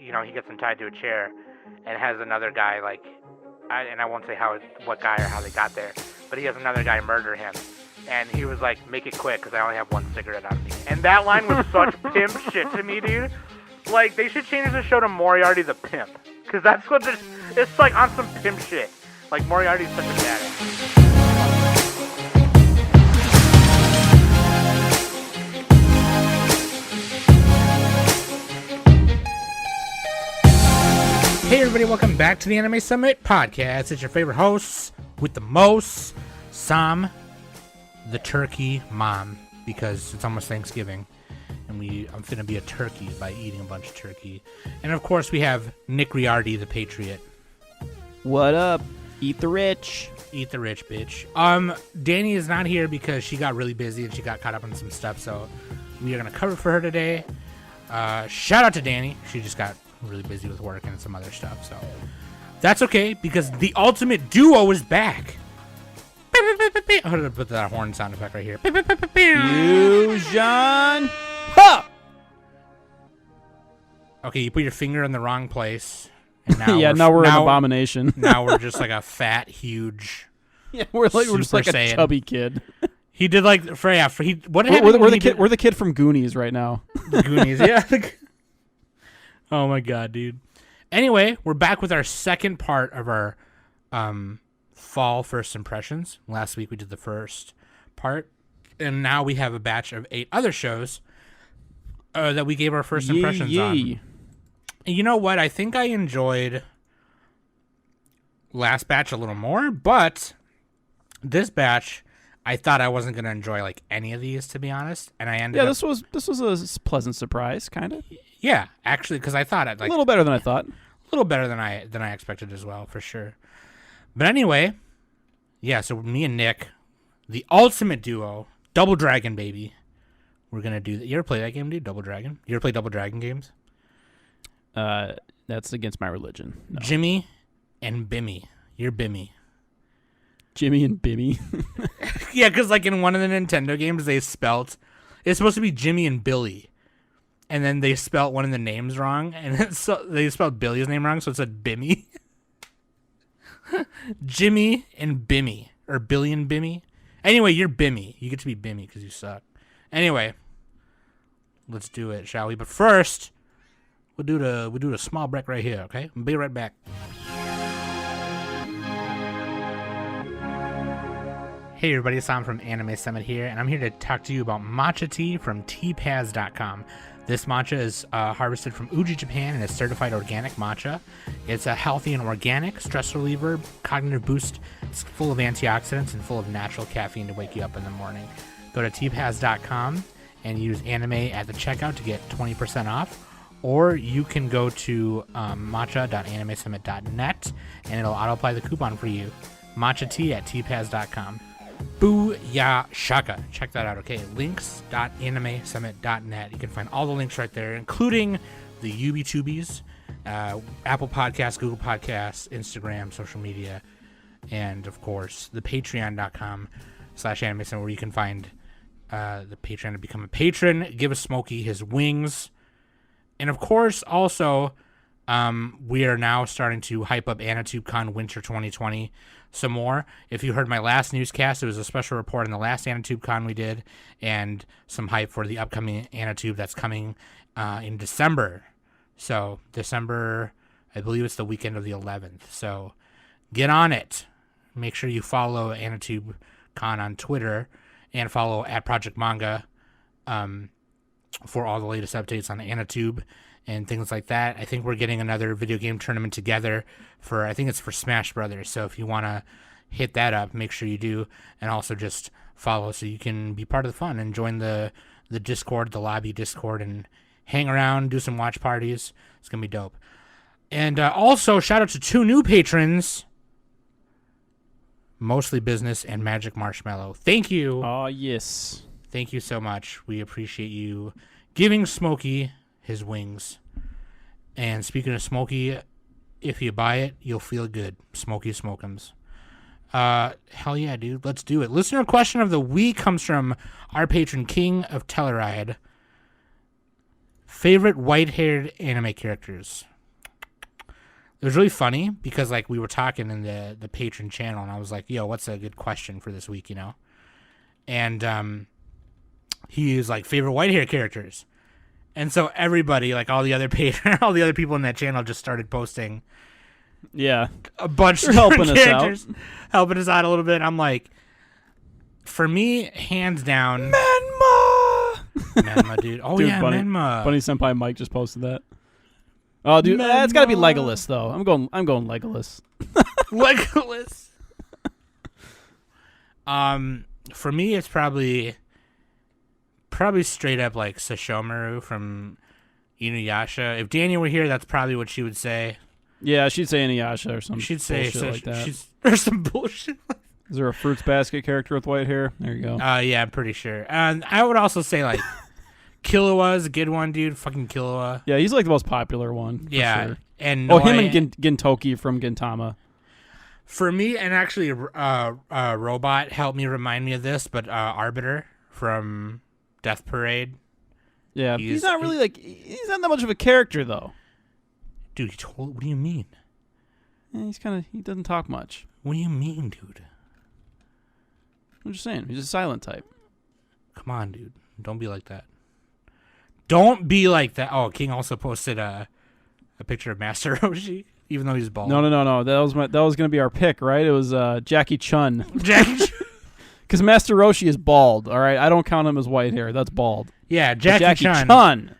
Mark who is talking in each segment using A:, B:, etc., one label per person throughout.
A: he gets him tied to a chair and has another guy, like, I won't say what guy or how they got there, but he has another guy murder him. And he was like, make it quick because I only have one cigarette on me. And that line was such pimp shit to me, dude. Like, they should change the show to Moriarty the Pimp. Because that's what it's like on some pimp shit. Like, Moriarty's such a badass. Hey everybody, welcome back to the Anime Summit Podcast. It's your favorite hosts with the most, Sam, the turkey mom, because it's almost Thanksgiving, and I'm finna be a turkey by eating a bunch of turkey. And of course we have Nick Moriarty the Patriot.
B: What up? Eat the rich.
A: Eat the rich, bitch. Danny is not here because she got really busy and she got caught up on some stuff, so we are gonna cover for her today. Shout out to Danny. She just got really busy with work and some other stuff, so that's okay because the ultimate duo is back. I'm gonna put that horn sound effect right here.
B: Fusion. Ha!
A: Okay, you put your finger in the wrong place, and now
B: now we're an abomination.
A: Now we're just like a fat, huge.
B: Yeah, we're just like
A: Saiyan.
B: A chubby kid.
A: He did like what happened?
B: We're the kid from Goonies right now.
A: The Goonies, yeah. Oh my god, dude. Anyway, we're back with our second part of our fall first impressions. Last week we did the first part, and now we have a batch of 8 other shows that we gave our first impressions on. And you know what? I think I enjoyed last batch a little more, but this batch I thought I wasn't going to enjoy like any of these, to be honest, and I ended up...
B: this was a pleasant surprise, kind of.
A: Yeah, actually, because I thought I'd like...
B: A little better than I thought.
A: A little better than I expected as well, for sure. But anyway, yeah, so me and Nick, the ultimate duo, Double Dragon, baby. We're going to do that. You ever play that game, dude? Double Dragon? You ever play Double Dragon games?
B: That's against my religion. No.
A: Jimmy and Bimmy. You're Bimmy.
B: Jimmy and Bimmy?
A: Yeah, because like in one of the Nintendo games, it's supposed to be Jimmy and Billy. And then they spelt one of the names wrong, and so they spelled Billy's name wrong, so it said Bimmy. Jimmy and Bimmy, or Billy and Bimmy. Anyway, you're Bimmy. You get to be Bimmy because you suck. Anyway, let's do it, shall we? But first, we'll do a small break right here, okay? I'll be right back. Hey everybody, it's Sam from Anime Summit here, and I'm here to talk to you about matcha tea from Pt.2. This matcha is harvested from Uji, Japan, and is certified organic matcha. It's a healthy and organic stress reliever, cognitive boost. It's full of antioxidants and full of natural caffeine to wake you up in the morning. Go to tpaz.com and use anime at the checkout to get 20% off. Or you can go to matcha.animesummit.net and it'll auto-apply the coupon for you. Matcha tea at tpaz.com. Booyah shaka. Check that out, okay? Links.animesummit.net. You can find all the links right there, including the UbiTubies, Apple Podcasts, Google Podcasts, Instagram, social media, and, of course, the patreon.com/animesummit, where you can find the Patreon to become a patron, give a Smokey his wings. And, of course, also, we are now starting to hype up AnitubeCon Winter 2020 some more. If you heard my last newscast, it was a special report on the last AnitubeCon we did and some hype for the upcoming Anitube that's coming in December. So December, I believe it's the weekend of the 11th. So get on it. Make sure you follow AnitubeCon on Twitter and follow at Project Manga for all the latest updates on Anitube and things like that. I think we're getting another video game tournament together I think it's for Smash Brothers. So if you want to hit that up, make sure you do. And also just follow so you can be part of the fun and join the Discord, the lobby Discord, and hang around, do some watch parties. It's going to be dope. And also, shout out to 2 new patrons, Mostly Business and Magic Marshmallow. Thank you.
B: Oh, yes.
A: Thank you so much. We appreciate you giving Smokey his wings. And speaking of Smokey, if you buy it, you'll feel good. Smokey Smokums. Hell yeah, dude. Let's do it. Listener question of the week comes from our patron, King of Telluride. Favorite white-haired anime characters? It was really funny because like we were talking in the patron channel, and I was like, "Yo, what's a good question for this week?" And he was like, "Favorite white hair characters," and so everybody, like all the other all the other people in that channel, just started posting.
B: Yeah,
A: A bunch of
B: helping us
A: characters,
B: out.
A: helping us out a little bit. I'm like, for me, hands down, Menma, dude. Oh
B: Dude,
A: yeah,
B: Bunny
A: Menma.
B: Senpai Mike just posted that. Oh, dude, it's got to be Legolas though. I'm going Legolas.
A: Legolas. For me, it's probably straight up like Sashomaru from Inuyasha. If Daniel were here, that's probably what she would say.
B: Yeah, she'd say Inuyasha or something.
A: She'd say
B: like that.
A: or some bullshit.
B: Is there a Fruits Basket character with white hair? There you go.
A: Yeah, I'm pretty sure. And I would also say like Killua's a good one, dude. Fucking Killua.
B: Yeah, he's like the most popular one.
A: Yeah,
B: Sure.
A: and
B: him and Gintoki from Gintama.
A: For me, and actually, Robot helped me remind me of this, but Arbiter from Death Parade.
B: Yeah, he's not really he's not that much of a character though.
A: Dude, what do you mean?
B: Yeah, he doesn't talk much.
A: What do you mean, dude?
B: I'm just saying, he's a silent type.
A: Come on, dude. Don't be like that. Don't be like that. Oh, King also posted a picture of Master Roshi, even though he's bald.
B: No. That was gonna be our pick, right? It was Jackie Chun.
A: Jackie.
B: Because Master Roshi is bald. All right, I don't count him as white hair. That's bald.
A: Yeah,
B: But
A: Jackie
B: Chun.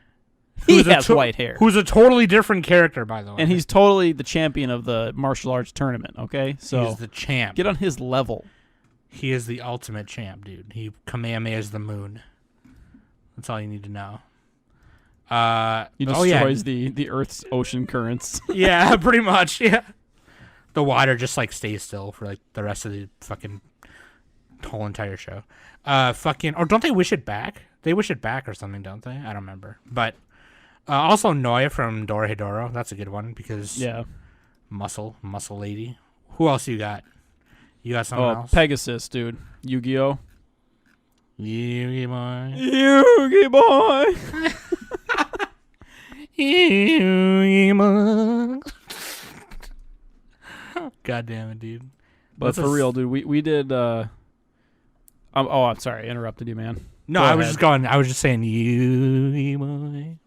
B: He has white hair.
A: Who's a totally different character, by the way.
B: And he's totally the champion of the martial arts tournament, okay? So
A: he's the champ.
B: Get on his level.
A: He is the ultimate champ, dude. He Kamehameha's the moon. That's all you need to know.
B: He destroys the Earth's ocean currents.
A: Yeah, pretty much, yeah. The water just, like, stays still for, like, the rest of the fucking whole entire show. Or don't they wish it back? They wish it back or something, don't they? I don't remember. But also Noya from Dorohedoro. That's a good one because muscle lady. Who else you got? You got someone else?
B: Pegasus, dude. Yu-Gi-Oh.
A: Yu-Gi boy.
B: Yu-Gi boy.
A: Yu-Gi boy. God damn it, dude.
B: But for real, dude, we did. I'm sorry, I interrupted you, man.
A: No, I was just saying Yu-Gi boy.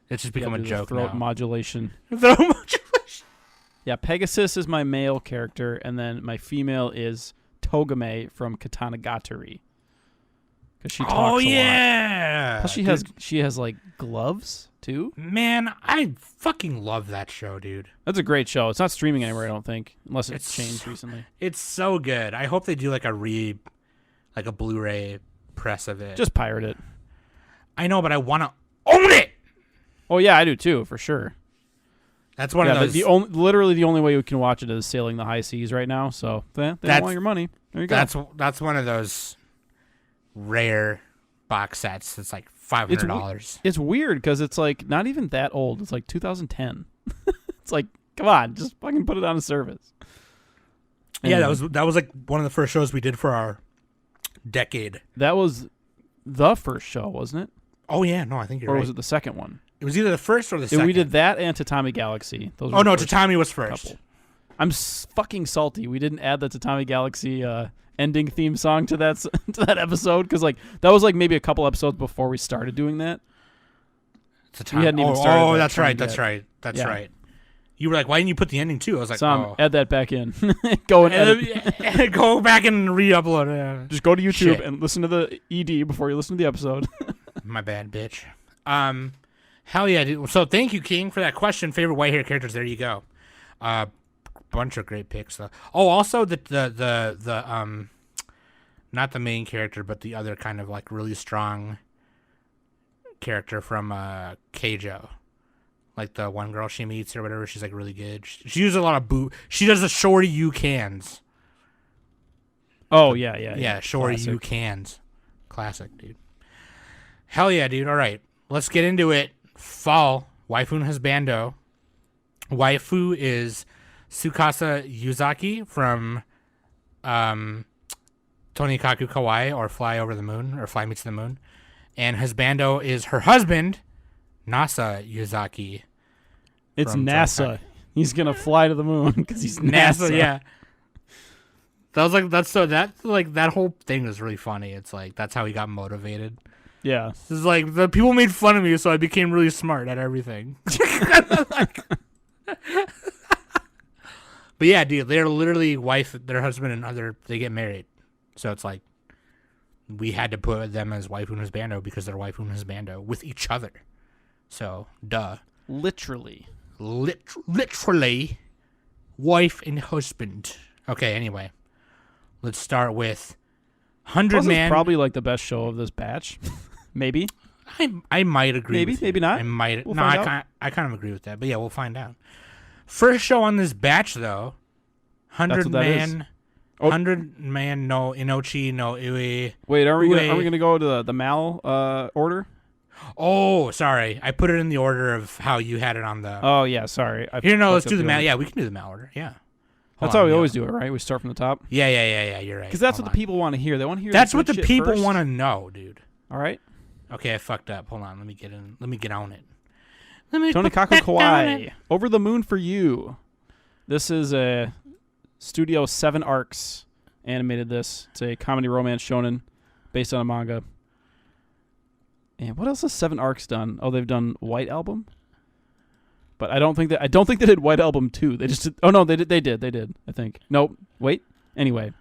A: It's just become a joke
B: throat
A: now.
B: modulation.
A: Throat modulation.
B: Yeah, Pegasus is my male character, and then my female is Togame from Katanagatari. Because she talks a lot.
A: Oh yeah.
B: Plus she has like gloves too.
A: Man, I fucking love that show, dude.
B: That's a great show. It's not streaming anywhere, I don't think, unless it's changed recently.
A: It's so good. I hope they do like a Blu-ray press of it.
B: Just pirate it.
A: I know, but I want to own it.
B: Oh yeah, I do too, for sure.
A: That's one of those.
B: Literally the only way you can watch it is Sailing the High Seas right now. So they don't want your money. There you go.
A: That's one of those rare box sets. It's like $500.
B: It's weird because it's like not even that old. It's like 2010. It's like, come on, just fucking put it on a service.
A: Yeah, that was like one of the first shows we did for our decade.
B: That was the first show, wasn't it?
A: Oh yeah, no, I think you're right.
B: Or was it the second one?
A: It was either the first or the second.
B: We did that and Tatami Galaxy. Those were
A: Tatami was first.
B: Couple. I'm fucking salty. We didn't add the Tatami Galaxy ending theme song to that episode because like that was like maybe a couple episodes before we started doing that. We hadn't even started.
A: Oh, that's right. You were like, why didn't you put the ending too? I was like,
B: add that back in. Go and edit.
A: Go back and re-upload it.
B: Just go to YouTube and listen to the ED before you listen to the episode.
A: My bad, bitch. Hell yeah, dude. So thank you, King, for that question. Favorite white hair characters. There you go. Bunch of great picks though. Oh, also the not the main character, but the other kind of like really strong character from Keijo. Like the one girl she meets or whatever, she's like really good. She uses a lot of She does the shorty you cans.
B: Oh yeah.
A: Shorty you cans. Classic, dude. Hell yeah, dude. All right, let's get into it. Fall, Waifu and Husbando. Waifu is Tsukasa Yuzaki from Tonikaku Kawaii, or Fly Over the Moon, or Fly Meets the Moon. And Husbando is her husband, Nasa Yuzaki.
B: It's NASA He's gonna fly to the moon because he's NASA.
A: Yeah. That whole thing is really funny. It's like that's how he got motivated.
B: Yeah.
A: It's like the people made fun of me, so I became really smart at everything. But yeah, dude, they're literally their husband and they get married. So it's like we had to put them as Waifu and Husbando because they're Waifu and Husbando with each other. So, duh.
B: Literally,
A: wife and husband. Okay, anyway. Let's start with 100
B: Plus,
A: Man.
B: it's probably like the best show of this batch. Maybe.
A: I might agree with you.
B: Maybe not.
A: I might.
B: We'll
A: I kind of agree with that. But yeah, we'll find out. First show on this batch, though. 100 Man. 100 Man no Inochi no Iwi.
B: Wait, are we going to go to the Mal order?
A: Oh, sorry. I put it in the order of how you had it on the...
B: Oh, yeah, sorry.
A: Let's do the Mal. Yeah, we can do the Mal order. Yeah.
B: That's how we always do it, right? We start from the top?
A: Yeah, you're right.
B: Because that's what the people want to hear. They want to hear
A: that's what the people want to know, dude.
B: All right.
A: Okay, I fucked up. Hold on. Let me get on it.
B: Tonikawa Kawaii. Over the Moon for You. This is a Studio 7 Arcs animated this. It's a comedy romance shonen based on a manga. And what else has 7 Arcs done? Oh, they've done White Album. But I don't think they did White Album 2. They just did, oh no, they did, I think. Nope. Wait. Anyway.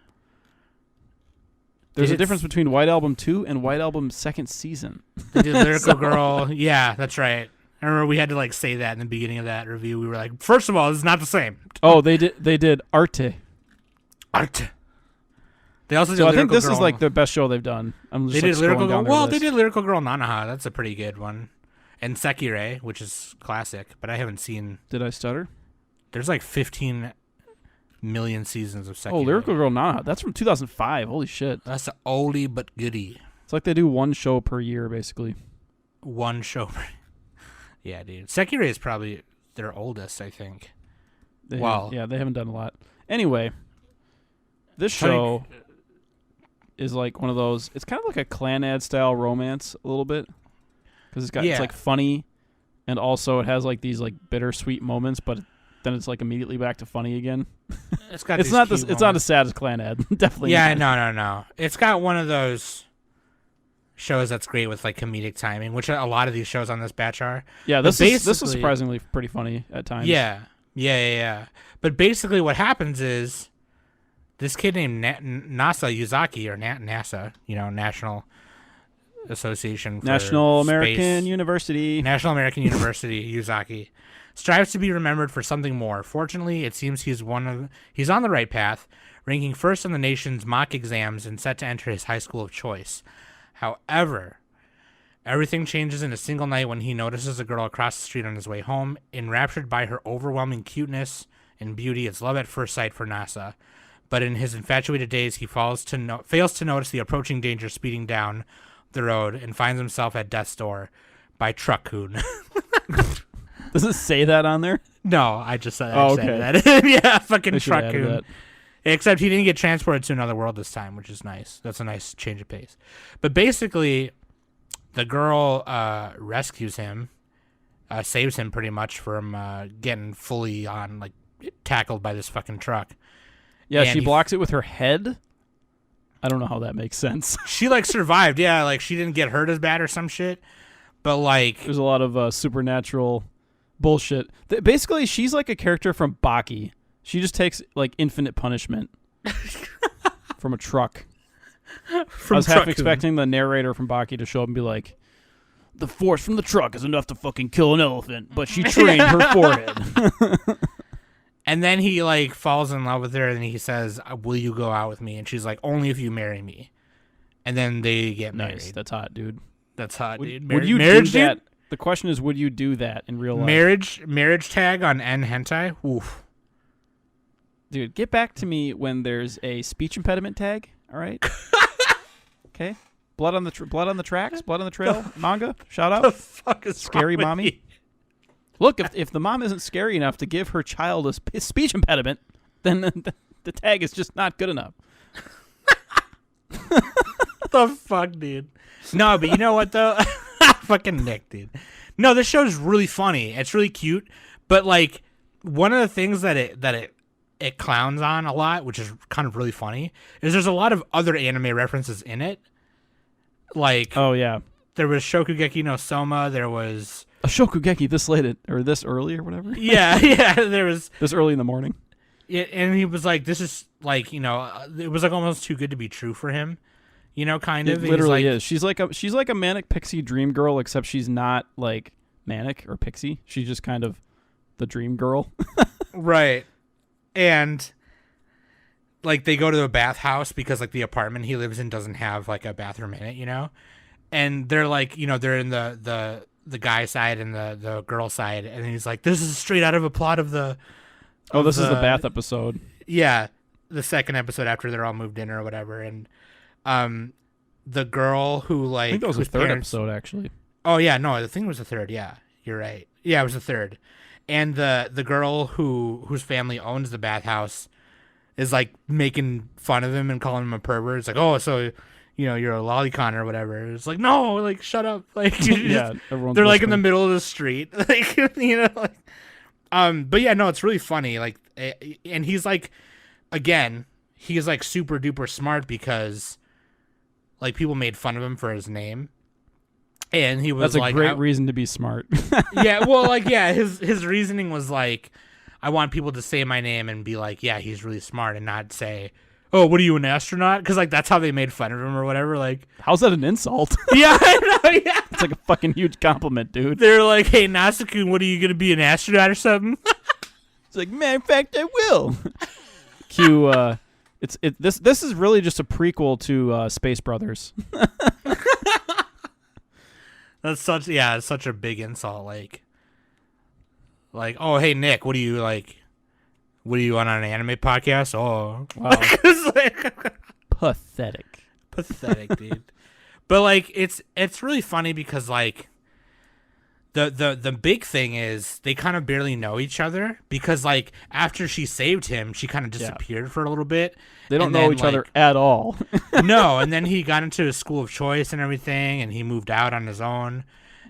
B: There's a difference between White Album 2 and White Album second season.
A: They did Lyrical Girl. Yeah, that's right. I remember we had to like say that in the beginning of that review. We were like, first of all, this is not the same.
B: Oh, they did Arte.
A: They also did
B: so
A: Lyrical
B: I think this
A: Girl.
B: Is like the best show they've done. I'm just
A: they did Lyrical Girl. Well, they
B: did
A: did Lyrical Girl Nanaha. That's a pretty good one. And Sekirei, which is classic, but I haven't seen.
B: Did I stutter?
A: There's like 15 million seasons of Sekirei.
B: Oh, Lyrical Girl Nanaha. That's from 2005. Holy shit.
A: That's an oldie but goodie.
B: It's like they do one show per year, basically.
A: One show. Yeah, dude. Sekirei is probably their oldest, I think.
B: They haven't done a lot. Anyway, this show is like one of those. It's kind of like a Clan Ad style romance a little bit because it's like funny, and also it has like these like bittersweet moments, but then it's like immediately back to funny again.
A: It's got.
B: It's not as sad as Clan Ad. Definitely.
A: Yeah,
B: not.
A: no. It's got one of those shows that's great with like comedic timing, which a lot of these shows on this batch are.
B: Yeah, this is surprisingly pretty funny at times.
A: Yeah. But basically, what happens is this kid named Nasa Yuzaki or NASA, National Association for
B: National
A: Space,
B: American University
A: Yuzaki strives to be remembered for something more. Fortunately, it seems he's on the right path, ranking first in the nation's mock exams and set to enter his high school of choice. However, everything changes in a single night when he notices a girl across the street on his way home. Enraptured by her overwhelming cuteness and beauty, it's love at first sight for NASA. But in his infatuated days, he fails to notice the approaching danger speeding down the road and finds himself at death's door by Truck-kun.
B: Does it say that on there?
A: No, I just said
B: okay.
A: that. Yeah, fucking
B: They should have added
A: Truck-kun.
B: that.
A: Except he didn't get transported to another world this time, which is nice. That's a nice change of pace. But basically, the girl rescues him, saves him pretty much from getting fully on, like, tackled by this fucking truck.
B: Yeah,
A: And
B: she blocks it with her head. I don't know how that makes sense.
A: She, like, survived. Yeah, like, she didn't get hurt as bad or some shit. But, like...
B: There's a lot of supernatural bullshit. Basically, she's like a character from Baki. She just takes, like, infinite punishment from a truck. I was half expecting the narrator from Baki to show up and be like, the force from the truck is enough to fucking kill an elephant, but she trained her forehead.
A: And then he, like, falls in love with her, and he says, will you go out with me? And she's like, only if you marry me. And then they get married.
B: Nice. That's hot, dude.
A: That's hot, dude.
B: Would you
A: marriage,
B: do that?
A: Dude?
B: The question is, would you do that in real life?
A: Marriage tag on N hentai? Oof.
B: Dude, get back to me when there's a speech impediment tag, all right? Okay? Blood on the tracks, blood on the trail, manga, shout out.
A: The fuck is
B: Scary
A: wrong with
B: mommy.
A: you?
B: Look, if the mom isn't scary enough to give her child a speech impediment, then the tag is just not good enough.
A: The fuck, dude? No, but you know what, though? Fucking Nick, dude. No, this show's really funny. It's really cute, but, like, one of the things that it clowns on a lot, which is kind of really funny, is there's a lot of other anime references in it. Like,
B: oh yeah,
A: there was Shokugeki no Soma. There was
B: a Shokugeki this late or this early or whatever.
A: Yeah. There was
B: this early in the morning.
A: And he was like, this is like, it was like almost too good to be true for him, kind of.
B: It literally is. She's like a manic pixie dream girl, except she's not like manic or pixie. She's just kind of the dream girl.
A: Right. And like they go to a bathhouse because like the apartment he lives in doesn't have like a bathroom in it, and they're like, they're in the guy side and the girl side, and he's like, this is straight out of a plot of the.
B: Oh, this is the bath episode.
A: Yeah, the second episode after they're all moved in or whatever, and the girl who like
B: I think that was the third episode actually.
A: Oh yeah, no, the thing was the third. Yeah, you're right. Yeah, it was the third, and the girl whose family owns the bathhouse is like making fun of him and calling him a pervert. It's like, oh, so you're a lolicon or whatever. It's like, no, like shut up. Like
B: yeah,
A: they're like in the middle of the street, like like. But yeah, no, it's really funny. Like, and he's like, again, he's like super duper smart because, like, people made fun of him for his name, and he was
B: that's a great reason to be smart.
A: Yeah, well, like, yeah, his reasoning was like, I want people to say my name and be like, yeah, he's really smart, and not say, oh, what are you, an astronaut? Because like that's how they made fun of him or whatever. Like,
B: how's that an insult?
A: Yeah, I know. Yeah,
B: it's like a fucking huge compliment, dude.
A: They're like, hey, Nasakun, what are you gonna be, an astronaut or something?
B: It's like, man, in fact, I will. Cue. This is really just a prequel to Space Brothers.
A: That's such a big insult. Like, oh, hey, Nick, what are you like? What are you on an anime podcast? Oh,
B: wow.
A: Pathetic, dude. But like, it's really funny because like, the big thing is they kind of barely know each other because like after she saved him, she kind of disappeared for a little bit.
B: They don't know each other at all.
A: No, and then he got into his school of choice and everything, and he moved out on his own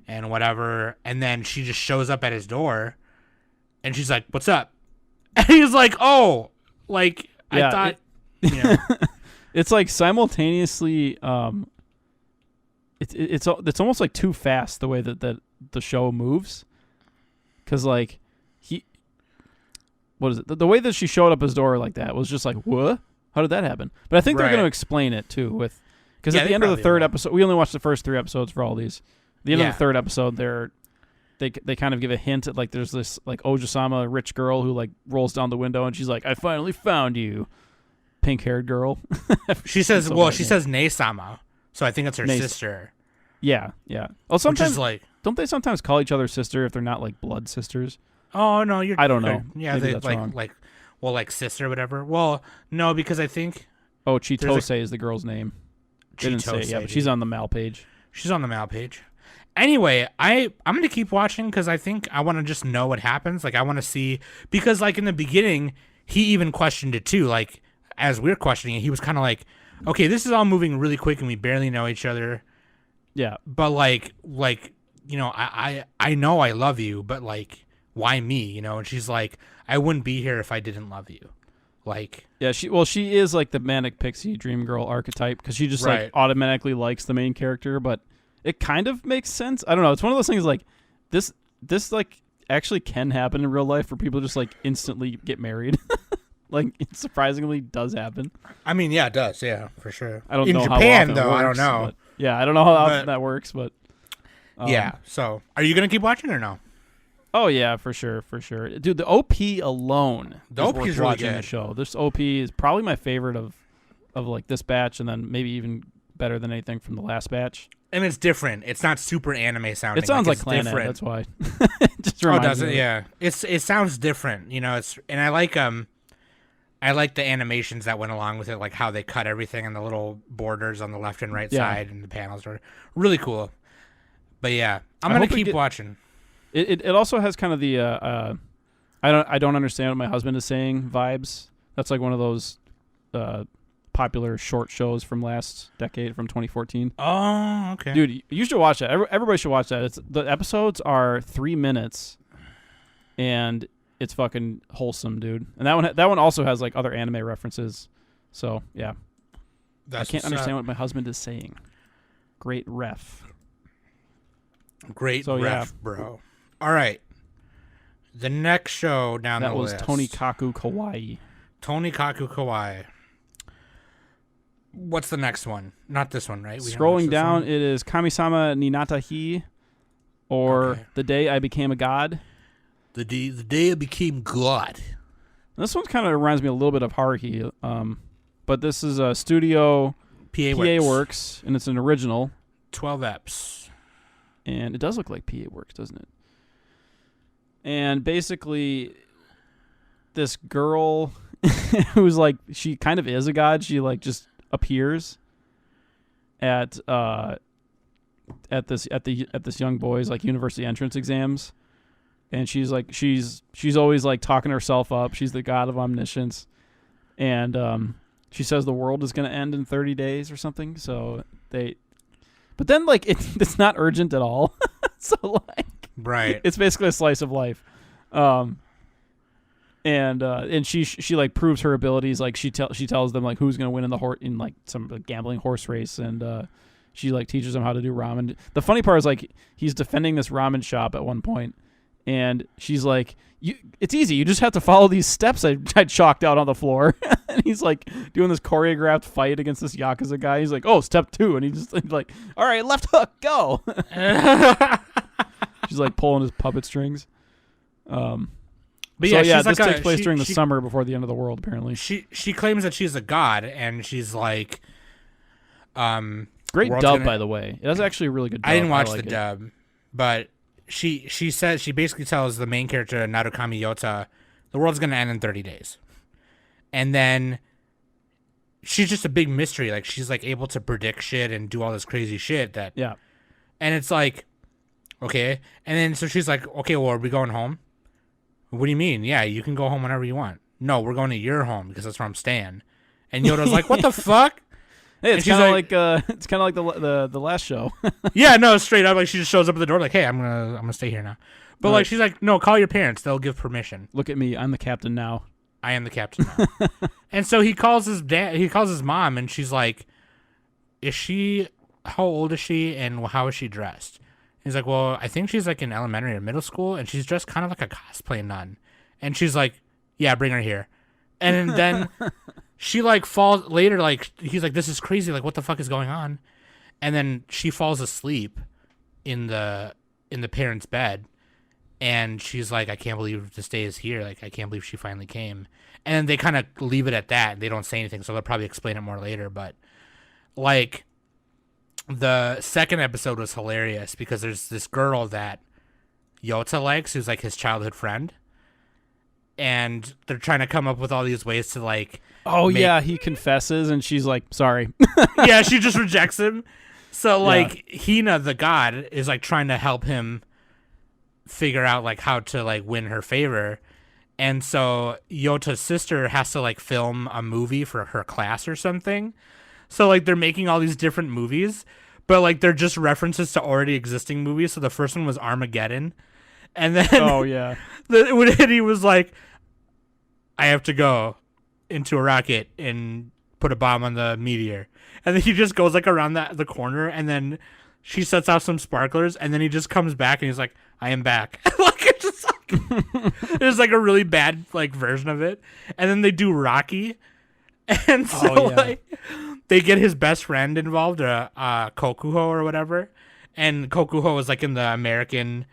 A: and whatever. And then she just shows up at his door, and she's like, "What's up?" And he's like, "Oh, like I thought."
B: It's like simultaneously. It's almost like too fast the way that the show moves, because like what is it? The way that she showed up his door like that was just like, what? How did that happen? But I think they're going to explain it too because at the end of the third episode, we only watched the first 3 episodes for all these. At the end of the third episode, they kind of give a hint at like there's this like Ojo-sama rich girl who like rolls down the window and she's like, I finally found you, pink-haired girl.
A: She says, she says Ne-sama, so I think it's her sister.
B: Yeah. Well, sometimes
A: like,
B: don't they sometimes call each other sister if they're not like blood sisters?
A: Oh no,
B: I don't know.
A: Yeah,
B: maybe
A: they
B: that's wrong.
A: like sister or whatever. Well, no, because I think
B: Chitose is the girl's name. They didn't say it yet, but she's on the Mal page.
A: She's on the Mal page. Anyway, I'm gonna keep watching because I think I want to just know what happens. Like I want to see, because like in the beginning, he even questioned it too. Like as we're questioning it, he was kind of like, okay, this is all moving really quick and we barely know each other.
B: Yeah,
A: but like I know I love you, but like why me? And she's like, I wouldn't be here if I didn't love you. Like,
B: yeah, she is like the manic pixie dream girl archetype because she just like automatically likes the main character, but it kind of makes sense. I don't know. It's one of those things like this like actually can happen in real life where people just like instantly get married. Like it surprisingly does happen.
A: I mean, yeah, it does. Yeah, for sure.
B: I don't
A: in
B: know
A: Japan,
B: how often
A: though.
B: It works,
A: I don't know.
B: Yeah, I don't know how often that works, but
A: yeah. So, are you gonna keep watching or no?
B: Oh yeah, for sure. Dude, the OP alone.
A: The OP is really good.
B: The show. This OP is probably my favorite of like this batch, and then maybe even better than anything from the last batch.
A: And it's different. It's not super anime sounding.
B: It sounds like Clan
A: different.
B: That's why. It just reminds me.
A: Yeah. It sounds different. It's, and I like the animations that went along with it, like how they cut everything and the little borders on the left and right side and the panels are really cool. But yeah, I'm gonna keep watching.
B: It also has kind of the I don't understand what my husband is saying vibes. That's like one of those popular short shows from last decade, from 2014.
A: Oh, okay.
B: Dude, you should watch that. Everybody should watch that. The episodes are 3 minutes, and it's fucking wholesome, dude. And that one also has like other anime references. So yeah, I can't understand what my husband is saying. Great ref.
A: Great ref, bro. All right. The next show down the list.
B: That was Tonikaku Kawaii.
A: Tonikaku Kawaii. What's the next one? Not this one, right?
B: Scrolling down, it is Kami-sama Ninata Hi, or The Day I Became a God.
A: The day I became God.
B: This one kind of reminds me a little bit of Haruhi, but this is a Studio PA Works, and it's an original.
A: 12 eps.
B: And it does look like PA Works, doesn't it? And basically, this girl who's like, she kind of is a god. She like just appears at this young boy's like university entrance exams, and she's like she's always like talking herself up. She's the god of omniscience, and she says the world is going to end in 30 days or something. But then like it's not urgent at all. So like, right, it's basically a slice of life. And she like proves her abilities. Like she tells them like who's gonna win in like some like, gambling horse race, and she like teaches them how to do ramen. The funny part is like he's defending this ramen shop at one point, and she's like, it's easy. You just have to follow these steps I chalked out on the floor. And he's like doing this choreographed fight against this Yakuza guy. He's like, oh, step 2. And he's just like, all right, left hook, go. She's like pulling his puppet strings. But so, yeah, this takes place during the summer before the end of the world, apparently.
A: She claims that she's a god, and she's like...
B: Great dub, by the way. It was actually a really good dub.
A: I didn't watch the dub, but she basically tells the main character, Narukami Yota, the world's going to end in 30 days. And then she's just a big mystery. Like, she's like able to predict shit and do all this crazy shit that...
B: Yeah.
A: And it's like, okay. And then so she's like, okay, well, are we going home? What do you mean? Yeah, you can go home whenever you want. No, we're going to your home because that's where I'm staying. And Yoda's like, what the fuck?
B: Hey, it's kind of like the last show.
A: Yeah, no, straight up, like she just shows up at the door like, hey, I'm gonna stay here now. But like she's like, no, call your parents. They'll give permission.
B: Look at me, I'm the captain now.
A: I am the captain now. And so he calls his dad. He calls his mom, and she's like, how old is she, and how is she dressed? He's like, well, I think she's like in elementary or middle school, and she's dressed kind of like a cosplay nun. And she's like, yeah, bring her here. And then she like falls later, like he's like, this is crazy, like what the fuck is going on? And then she falls asleep in the parents' bed, and she's like, I can't believe this day is here. Like, I can't believe she finally came. And they kind of leave it at that. They don't say anything, so they'll probably explain it more later. But like, the second episode was hilarious because there's this girl that Yota likes who's like his childhood friend, and they're trying to come up with all these ways to like...
B: yeah, he confesses, and she's like, sorry.
A: Yeah, she just rejects him. So like, Hina, the god, is like trying to help him figure out like how to like win her favor. And so Yota's sister has to like film a movie for her class or something. So like they're making all these different movies, but like they're just references to already existing movies. So the first one was Armageddon. And then when he was like, I have to go into a rocket and put a bomb on the meteor. And then he just goes like around the corner, and then she sets out some sparklers, and then he just comes back and he's like, I am back. Like it's just like there's like a really bad like version of it. And then they do Rocky. And so like they get his best friend involved, Kokuho or whatever. And Kokuho is like in the American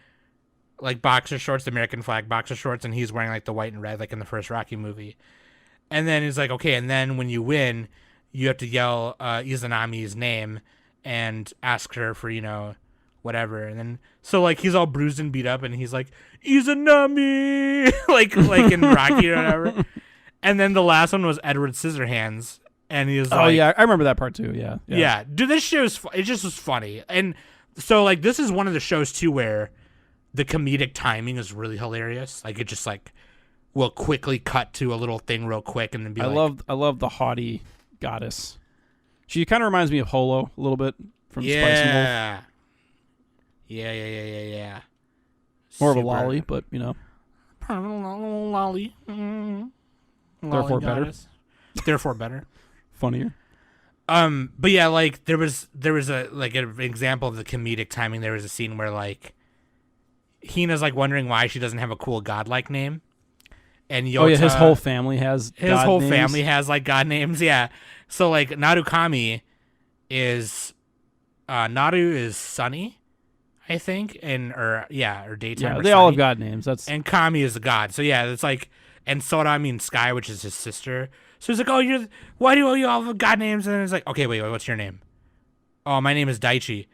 A: like boxer shorts, the American flag boxer shorts, and he's wearing like the white and red like in the first Rocky movie. And then he's like, okay, and then when you win, you have to yell Izanami's name and ask her for, you know, whatever. And then so like he's all bruised and beat up, and he's like, Izanami, like in Rocky or whatever. And then the last one was Edward Scissorhands, and he was like,
B: oh yeah, I remember that part too. Yeah.
A: Dude, this show it just was funny. And so like this is one of the shows too where the comedic timing is really hilarious. Like it just like will quickly cut to a little thing real quick, and then be I
B: love the haughty goddess. She kind of reminds me of Holo a little bit from Spice and Wolf. Yeah. More of a lolly, but you know.
A: Lolly.
B: Therefore better.
A: Therefore better.
B: Funnier.
A: But yeah, like there was a like an example of the comedic timing. There was a scene where like Hina's like wondering why she doesn't have a cool godlike name, and Yota,
B: his whole family has
A: family has like god names. Yeah, so like Narukami is Naru is sunny, I think, or daytime.
B: Yeah,
A: or
B: they
A: sunny.
B: all have god names.
A: And Kami is a god. So yeah, it's like, and Sora means sky, which is his sister. So he's like, oh, why do you all have god names? And it's like, okay, wait, what's your name? Oh, my name is Daichi.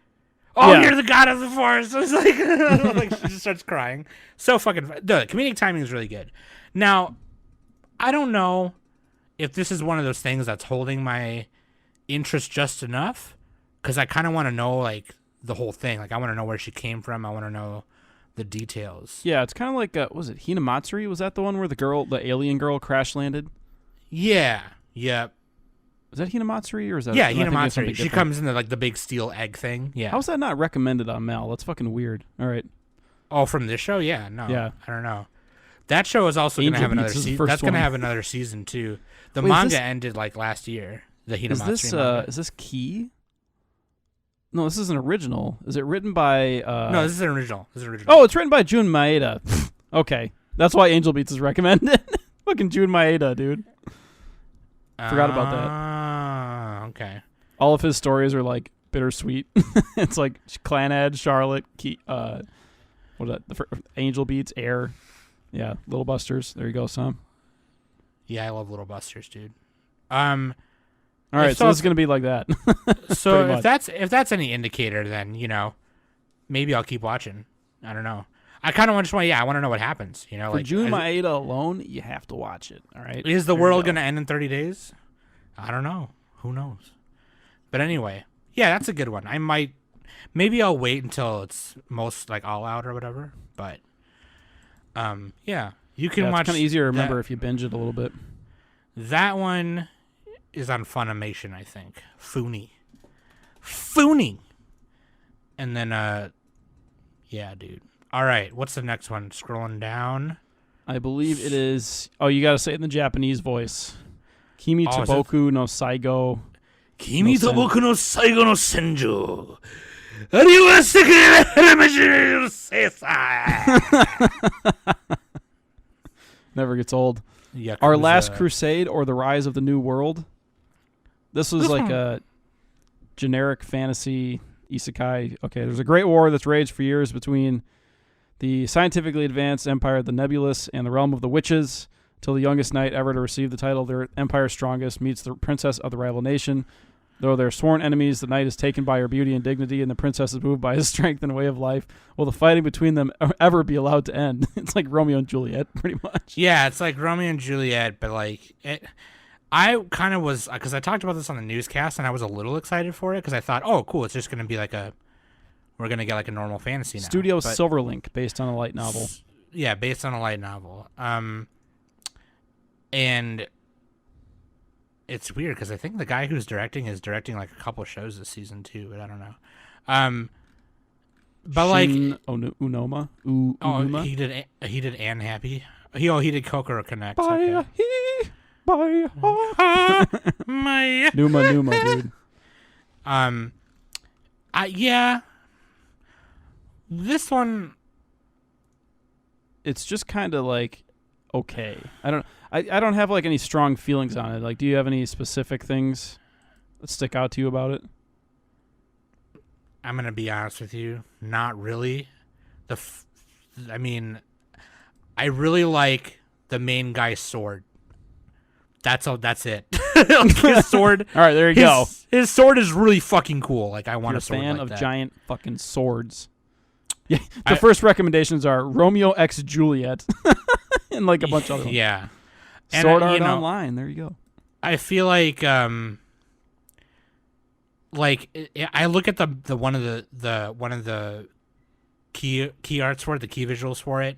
A: Oh,
B: Yeah.
A: you're the god of the forest. So it's like, she just starts crying. So fucking, the comedic timing is really good. Now, I don't know if this is one of those things that's holding my interest just enough, because I kind of want to know like the whole thing. Like I want to know where she came from. I want to know the details.
B: Yeah, it's kind of like was it Hinamatsuri? Was that the one where the alien girl crash landed?
A: Yeah. Yep.
B: Was that Hinamatsuri or is that?
A: Yeah,
B: am I thinking of
A: Hinamatsuri.
B: something
A: She
B: different?
A: comes in like the big steel egg thing. Yeah.
B: How's that not recommended on Mel? That's fucking weird. All right.
A: Oh, from this show? Yeah. No.
B: Yeah.
A: I don't know. That show is also going to
B: Angel
A: have another
B: Beats is the
A: season.
B: first
A: That's going to
B: one.
A: have another season too. The
B: Wait, is
A: manga
B: this-
A: ended like last year. The Hinamatsuri
B: Is
A: manga.
B: this Key? No, this is an original. Is it written by?
A: No, this is an original.
B: Oh, it's written by Jun Maeda. Okay, that's why Angel Beats is recommended. Fucking Jun Maeda, dude. Forgot about that.
A: Okay.
B: All of his stories are like bittersweet. It's like Clanad, Charlotte, Key, what is that? Angel Beats, Air. Yeah, Little Busters. There you go, Sam.
A: Yeah, I love Little Busters, dude.
B: All right, so this is gonna be like that.
A: So
B: Pretty
A: if that's any indicator, then maybe I'll keep watching. I don't know. I kind of want I want to know what happens.
B: For
A: like
B: Jun Maeda alone, you have to watch it. All right.
A: is the
B: There you
A: world
B: go.
A: gonna end in 30 days? I don't know. Who knows? But anyway, yeah, that's a good one. Maybe I'll wait until it's most like all out or whatever. But yeah, you can watch.
B: It's kind of easier to remember if you binge it a little bit.
A: That one is on Funimation, I think. Funi. And then yeah, dude. All right, what's the next one? Scrolling down.
B: I believe it is. Oh, you got to say it in the Japanese voice. Kimi
A: Oh, is
B: Toboku no Saigo.
A: Kimi toboku no saigo no senju. Ariwa sekai.
B: Never gets old.
A: Yakuza.
B: Our Last Crusade or The Rise of the New World. This was like a generic fantasy isekai. Okay, there's a great war that's raged for years between the scientifically advanced Empire of the Nebulous and the Realm of the Witches, till the youngest knight ever to receive the title of their Empire's Strongest meets the princess of the rival nation. Though they're sworn enemies, the knight is taken by her beauty and dignity, and the princess is moved by his strength and way of life. Will the fighting between them ever be allowed to end? It's like Romeo and Juliet, pretty much.
A: Yeah, it's like Romeo and Juliet, but like I kind of was, because I talked about this on the newscast, and I was a little excited for it because I thought, oh, cool, it's just going to be like we're going to get like a normal fantasy now.
B: Studio
A: But
B: Silverlink, based on a light novel.
A: Yeah, based on a light novel. And it's weird because I think the guy who's directing is directing like a couple shows this season too, but I don't know. But
B: Shin
A: like
B: Unoma?
A: oh,
B: Unuma?
A: he did Anne Happy. He did Kokoro Connect. Okay.
B: Bye.
A: My
B: Numa, dude.
A: yeah. This one,
B: It's just kind of like okay. I don't have like any strong feelings on it. Like, do you have any specific things that stick out to you about it?
A: I'm gonna be honest with you, not really. I mean, I really like the main guy's sword. That's it. His sword.
B: All right, there you go.
A: His sword is really fucking cool. Like I want
B: You're
A: a sword
B: fan
A: like
B: of
A: that.
B: giant fucking swords. Yeah, the first recommendations are Romeo x Juliet and like a bunch of other ones.
A: Yeah. And,
B: Sword Art Online. There you go.
A: I feel like I look at the one of the key arts for it, the key visuals for it,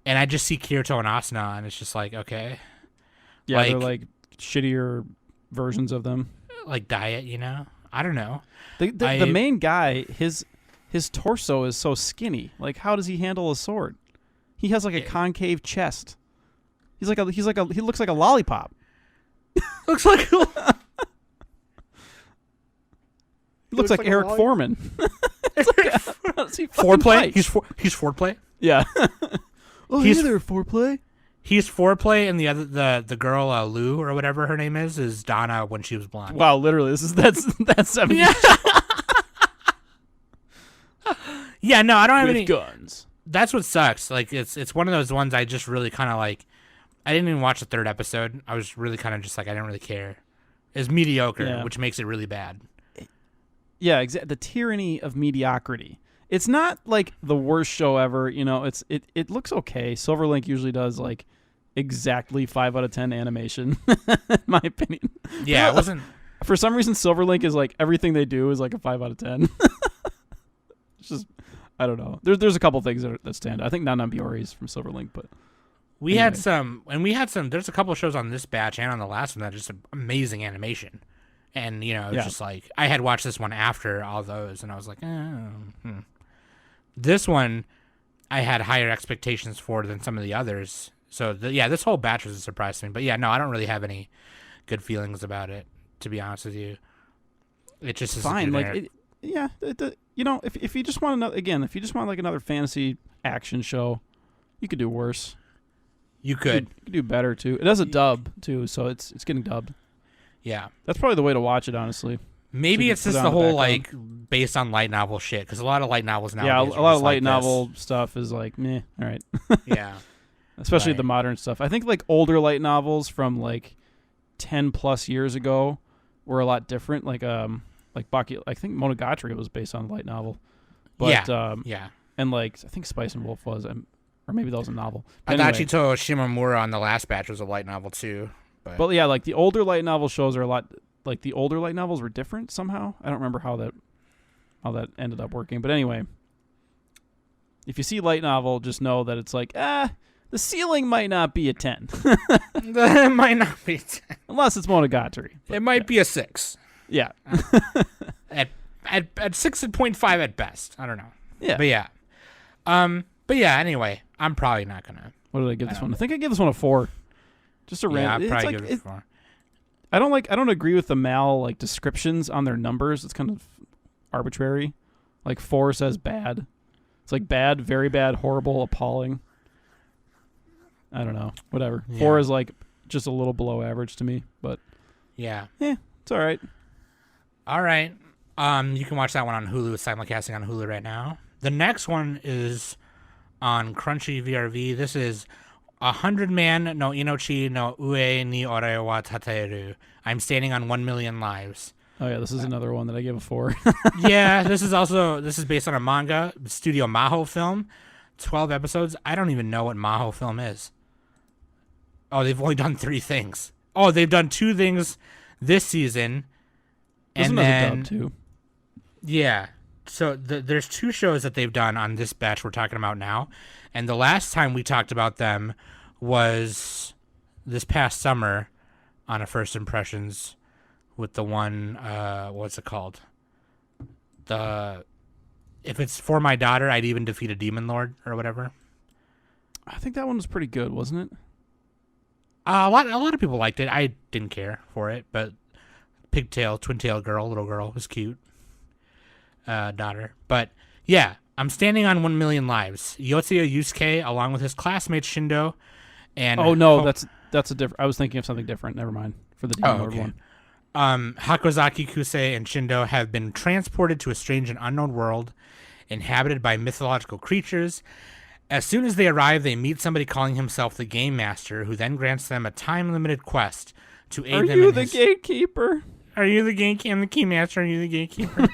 A: and I just see Kirito and Asuna, and it's just like, okay.
B: Yeah, they're like shittier versions of them.
A: Like Diet, I don't know.
B: The main guy, his torso is so skinny. Like, how does he handle a sword? He has like a concave chest. He looks like a lollipop.
A: Looks like
B: He looks like Eric Foreman.
A: foreplay. He's foreplay.
B: Yeah.
A: He's
B: there, foreplay.
A: He's foreplay, and the girl Lou or whatever her name is Donna when she was blonde.
B: Wow, literally, that's 70s.
A: Yeah. Yeah, no, I don't have any
B: guns.
A: That's what sucks. Like it's one of those ones I just really kind of like. I didn't even watch the third episode. I was really kind of just like I didn't really care. It's mediocre, which makes it really bad.
B: Yeah, exactly. The tyranny of mediocrity. It's not like the worst show ever. You know, it looks okay. Silverlink usually does like exactly 5 out of 10 animation, in my opinion.
A: Yeah, it wasn't.
B: For some reason, Silverlink is like everything they do is like a 5 out of 10. It's just, I don't know. There's a couple things that stand out. I think Nana Biori is from Silverlink, but
A: we had some. There's a couple of shows on this batch and on the last one that just amazing animation. And, you know, it was just like, I had watched this one after all those, and I was like, This one, I had higher expectations for than some of the others. So, this whole batch was a surprise to me. But, yeah, no, I don't really have any good feelings about it, to be honest with you. It just is
B: fine. Like, you know, if you just want if you just want like another fantasy action show, you could do worse. You could do better, too. It has a dub, too, so it's getting dubbed.
A: Yeah.
B: That's probably the way to watch it, honestly.
A: Maybe it's just the whole, like, based on light novel shit, because a lot of light novels now.
B: Yeah, a lot of light novel stuff is like, meh, all right.
A: Yeah.
B: Especially the modern stuff. I think, like, older light novels from, like, 10-plus years ago were a lot different. Like Baki, I think Monogatari was based on a light novel. But,
A: yeah.
B: And, like, I think Spice and Wolf was, or maybe that was a novel. Anyway.
A: Adachi to Shimamura on the last batch was a light novel, too.
B: But yeah, like the older light novel shows are a lot. Like the older light novels were different somehow. I don't remember how that ended up working. But anyway, if you see light novel, just know that it's like the ceiling might not be a 10.
A: It might not be a 10
B: unless it's Monogatari.
A: It might be a 6.
B: Yeah,
A: at 6.5 at best. I don't know.
B: Yeah,
A: but yeah. Anyway, I'm probably not gonna.
B: What did I give this one? I think I give this one a 4. Just a random.
A: Yeah, I'd probably give it a 4.
B: I don't agree with the mal descriptions on their numbers. It's kind of arbitrary. Like 4 says bad. It's like bad, very bad, horrible, appalling. I don't know. Whatever. Yeah. 4 is like just a little below average to me, but
A: yeah,
B: it's all right.
A: All right. You can watch that one on Hulu. It's simulcasting on Hulu right now. The next one is on Crunchy VRV. This is 100-man no Inochi no Ue ni Ore wa Tateru. I'm standing on 1 million lives.
B: Oh yeah, this is another one that I gave a 4.
A: Yeah, this is based on a manga, Studio Maho film, 12 episodes. I don't even know what Maho film is. Oh, they've only done 3 things. Oh, they've done 2 things this season.
B: This
A: and
B: one
A: then
B: has a dub too.
A: Yeah. So there's 2 shows that they've done on this batch we're talking about now. And the last time we talked about them was this past summer on a First Impressions with the one, what's it called? If it's For My Daughter, I'd Even Defeat a Demon Lord or whatever.
B: I think that one was pretty good, wasn't it?
A: A lot of people liked it. I didn't care for it, but pigtail, twin-tail girl, little girl was cute. Daughter. But yeah, I'm standing on 1 million lives. Yotsuya Yusuke, along with his classmates Shindo, and
B: that's a different. I was thinking of something different. Never mind. For the Demon Lord one.
A: Hakozaki Kusei and Shindo have been transported to a strange and unknown world inhabited by mythological creatures. As soon as they arrive, they meet somebody calling himself the Game Master, who then grants them a time-limited quest to aid them in
B: Are you the gatekeeper?
A: Are you the gatekeeper? I'm the Key Master. Are you the gatekeeper?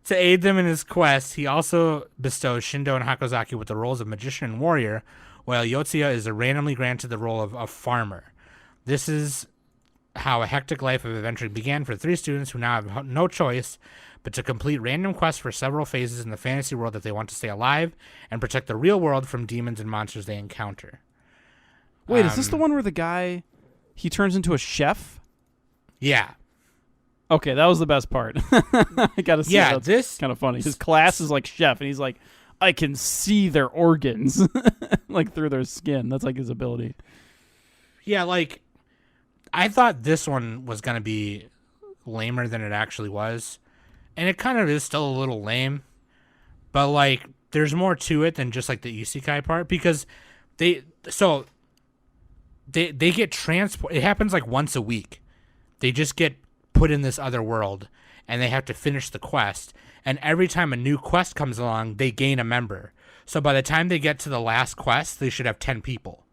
A: To aid them in his quest, he also bestows Shindo and Hakozaki with the roles of magician and warrior, while Yotsuya is randomly granted the role of a farmer. This is how a hectic life of adventure began for 3 students who now have no choice but to complete random quests for several phases in the fantasy world if they want to stay alive and protect the real world from demons and monsters they encounter.
B: Wait, is this the one where the guy, he turns into a chef?
A: Yeah.
B: Okay, that was the best part. I gotta say, that's
A: this
B: kind of funny. His class is like chef, and he's like, I can see their organs like through their skin. That's like his ability.
A: Yeah, like I thought this one was gonna be lamer than it actually was, and it kind of is still a little lame, but like there's more to it than just like the isekai part, because they get transport. It happens like once a week. They just get put in this other world, and they have to finish the quest. And every time a new quest comes along, they gain a member. So by the time they get to the last quest, they should have 10 people.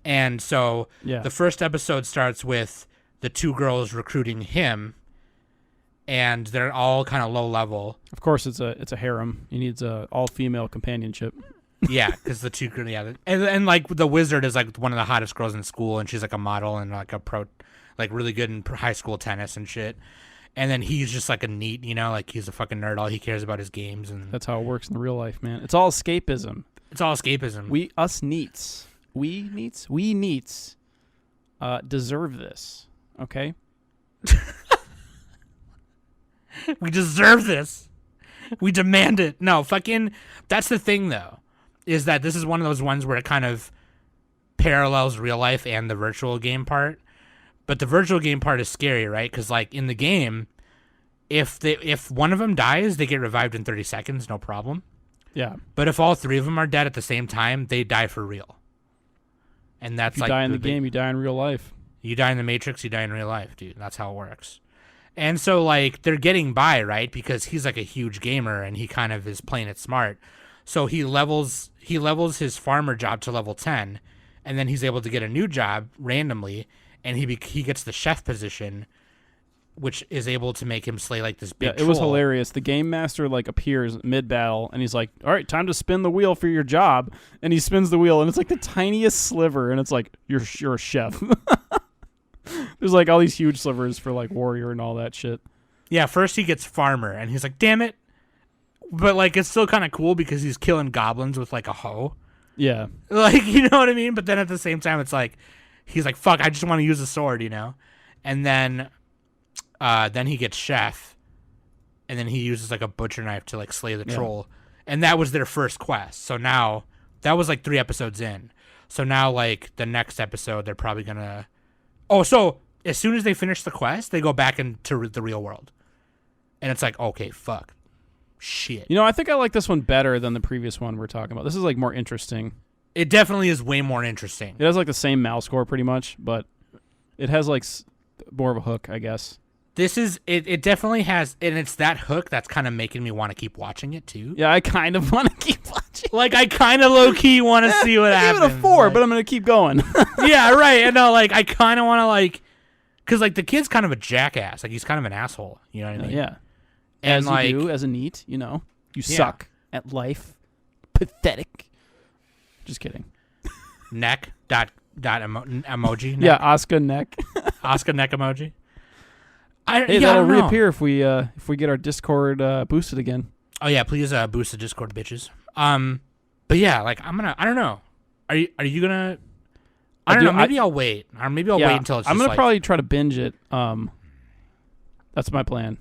A: And so the first episode starts with the two girls recruiting him, and they're all kind of low level.
B: Of course, it's a harem. He needs a all female companionship.
A: Yeah, because the two girls, and like the wizard is like one of the hottest girls in school, and she's like a model and like a pro, like really good in high school tennis and shit. And then he's just like a neat, like he's a fucking nerd. All he cares about is games, and
B: that's how it works in the real life, man. It's all escapism.
A: We
B: neats deserve this. Okay.
A: We deserve this. We demand it. No, fucking. That's the thing, though, is that this is one of those ones where it kind of parallels real life and the virtual game part. But the virtual game part is scary, right? Because like in the game, if one of them dies, they get revived in 30 seconds, no problem.
B: Yeah.
A: But if all three of them are dead at the same time, they die for real. And that's
B: if you
A: like
B: die in the game, you die in real life.
A: You die in the Matrix, you die in real life, dude. That's how it works. And so like they're getting by, right? Because he's like a huge gamer and he kind of is playing it smart. So he levels his farmer job to level 10, and then he's able to get a new job randomly. And he gets the chef position, which is able to make him slay like this big troll.
B: It was hilarious. The game master like appears mid-battle, and he's like, all right, time to spin the wheel for your job. And he spins the wheel, and it's like the tiniest sliver, and it's like, you're a chef. There's like all these huge slivers for like warrior and all that shit.
A: Yeah, first he gets farmer, and he's like, damn it. But like it's still kind of cool because he's killing goblins with like a hoe.
B: Yeah.
A: Like, you know what I mean? But then at the same time, it's like, he's like, fuck, I just want to use a sword, And then he gets chef, and then he uses like a butcher knife to like slay the troll. And that was their first quest. So now, that was like 3 episodes in. So now like the next episode, they're probably going to... Oh, so as soon as they finish the quest, they go back into the real world. And it's like, okay, fuck. Shit.
B: I think I like this one better than the previous one we're talking about. This is like more interesting.
A: It definitely is way more interesting.
B: It has like the same mouse score pretty much, but it has like more of a hook, I guess.
A: This is it definitely has, and it's that hook that's kind of making me want to keep watching it too.
B: Yeah, I kind of want to keep watching.
A: Like I kind of low key want to see what happens.
B: Give it a 4, but I'm gonna keep going.
A: Yeah, right. And no, like I kind of want to like, because like the kid's kind of a jackass. Like he's kind of an asshole. You know what I mean?
B: Yeah.
A: And
B: as
A: like,
B: you do, as a neat, you suck at life. Pathetic. Just kidding.
A: Neck emoji. Neck.
B: Yeah, Asuka neck.
A: Asuka neck emoji.
B: That'll reappear if we get our Discord boosted again.
A: Oh yeah, please boost the Discord, bitches. But yeah, like I don't know. Are you gonna? I don't know. Maybe I'll wait, or maybe I'll wait until it's.
B: I'm gonna
A: like,
B: probably try to binge it. That's my plan.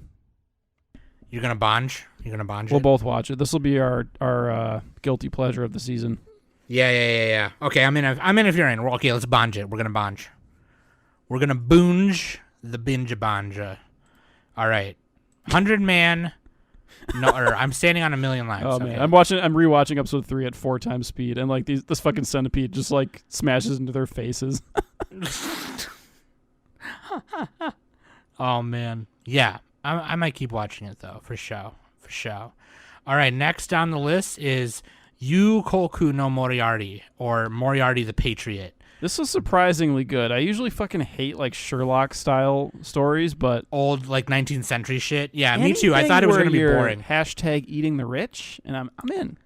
A: You're gonna binge.
B: We'll both watch it. This will be our guilty pleasure of the season.
A: Yeah. Okay, I'm in if you're in. Okay, let's binge it. We're gonna binge. We're gonna boonge the binge banja. All right, 100 Man. No, or I'm standing on a million lives.
B: Oh man, I'm rewatching episode 3 at 4 times speed, and like this fucking centipede just like smashes into their faces.
A: Oh man, yeah, I might keep watching it though, for sure. All right, next on the list is Yu Koku no Moriarty, or Moriarty the Patriot.
B: This was surprisingly good. I usually fucking hate like Sherlock style stories, but
A: old like 19th century shit. Yeah, me too. I thought it was gonna be boring.
B: Hashtag eating the rich, and I'm in.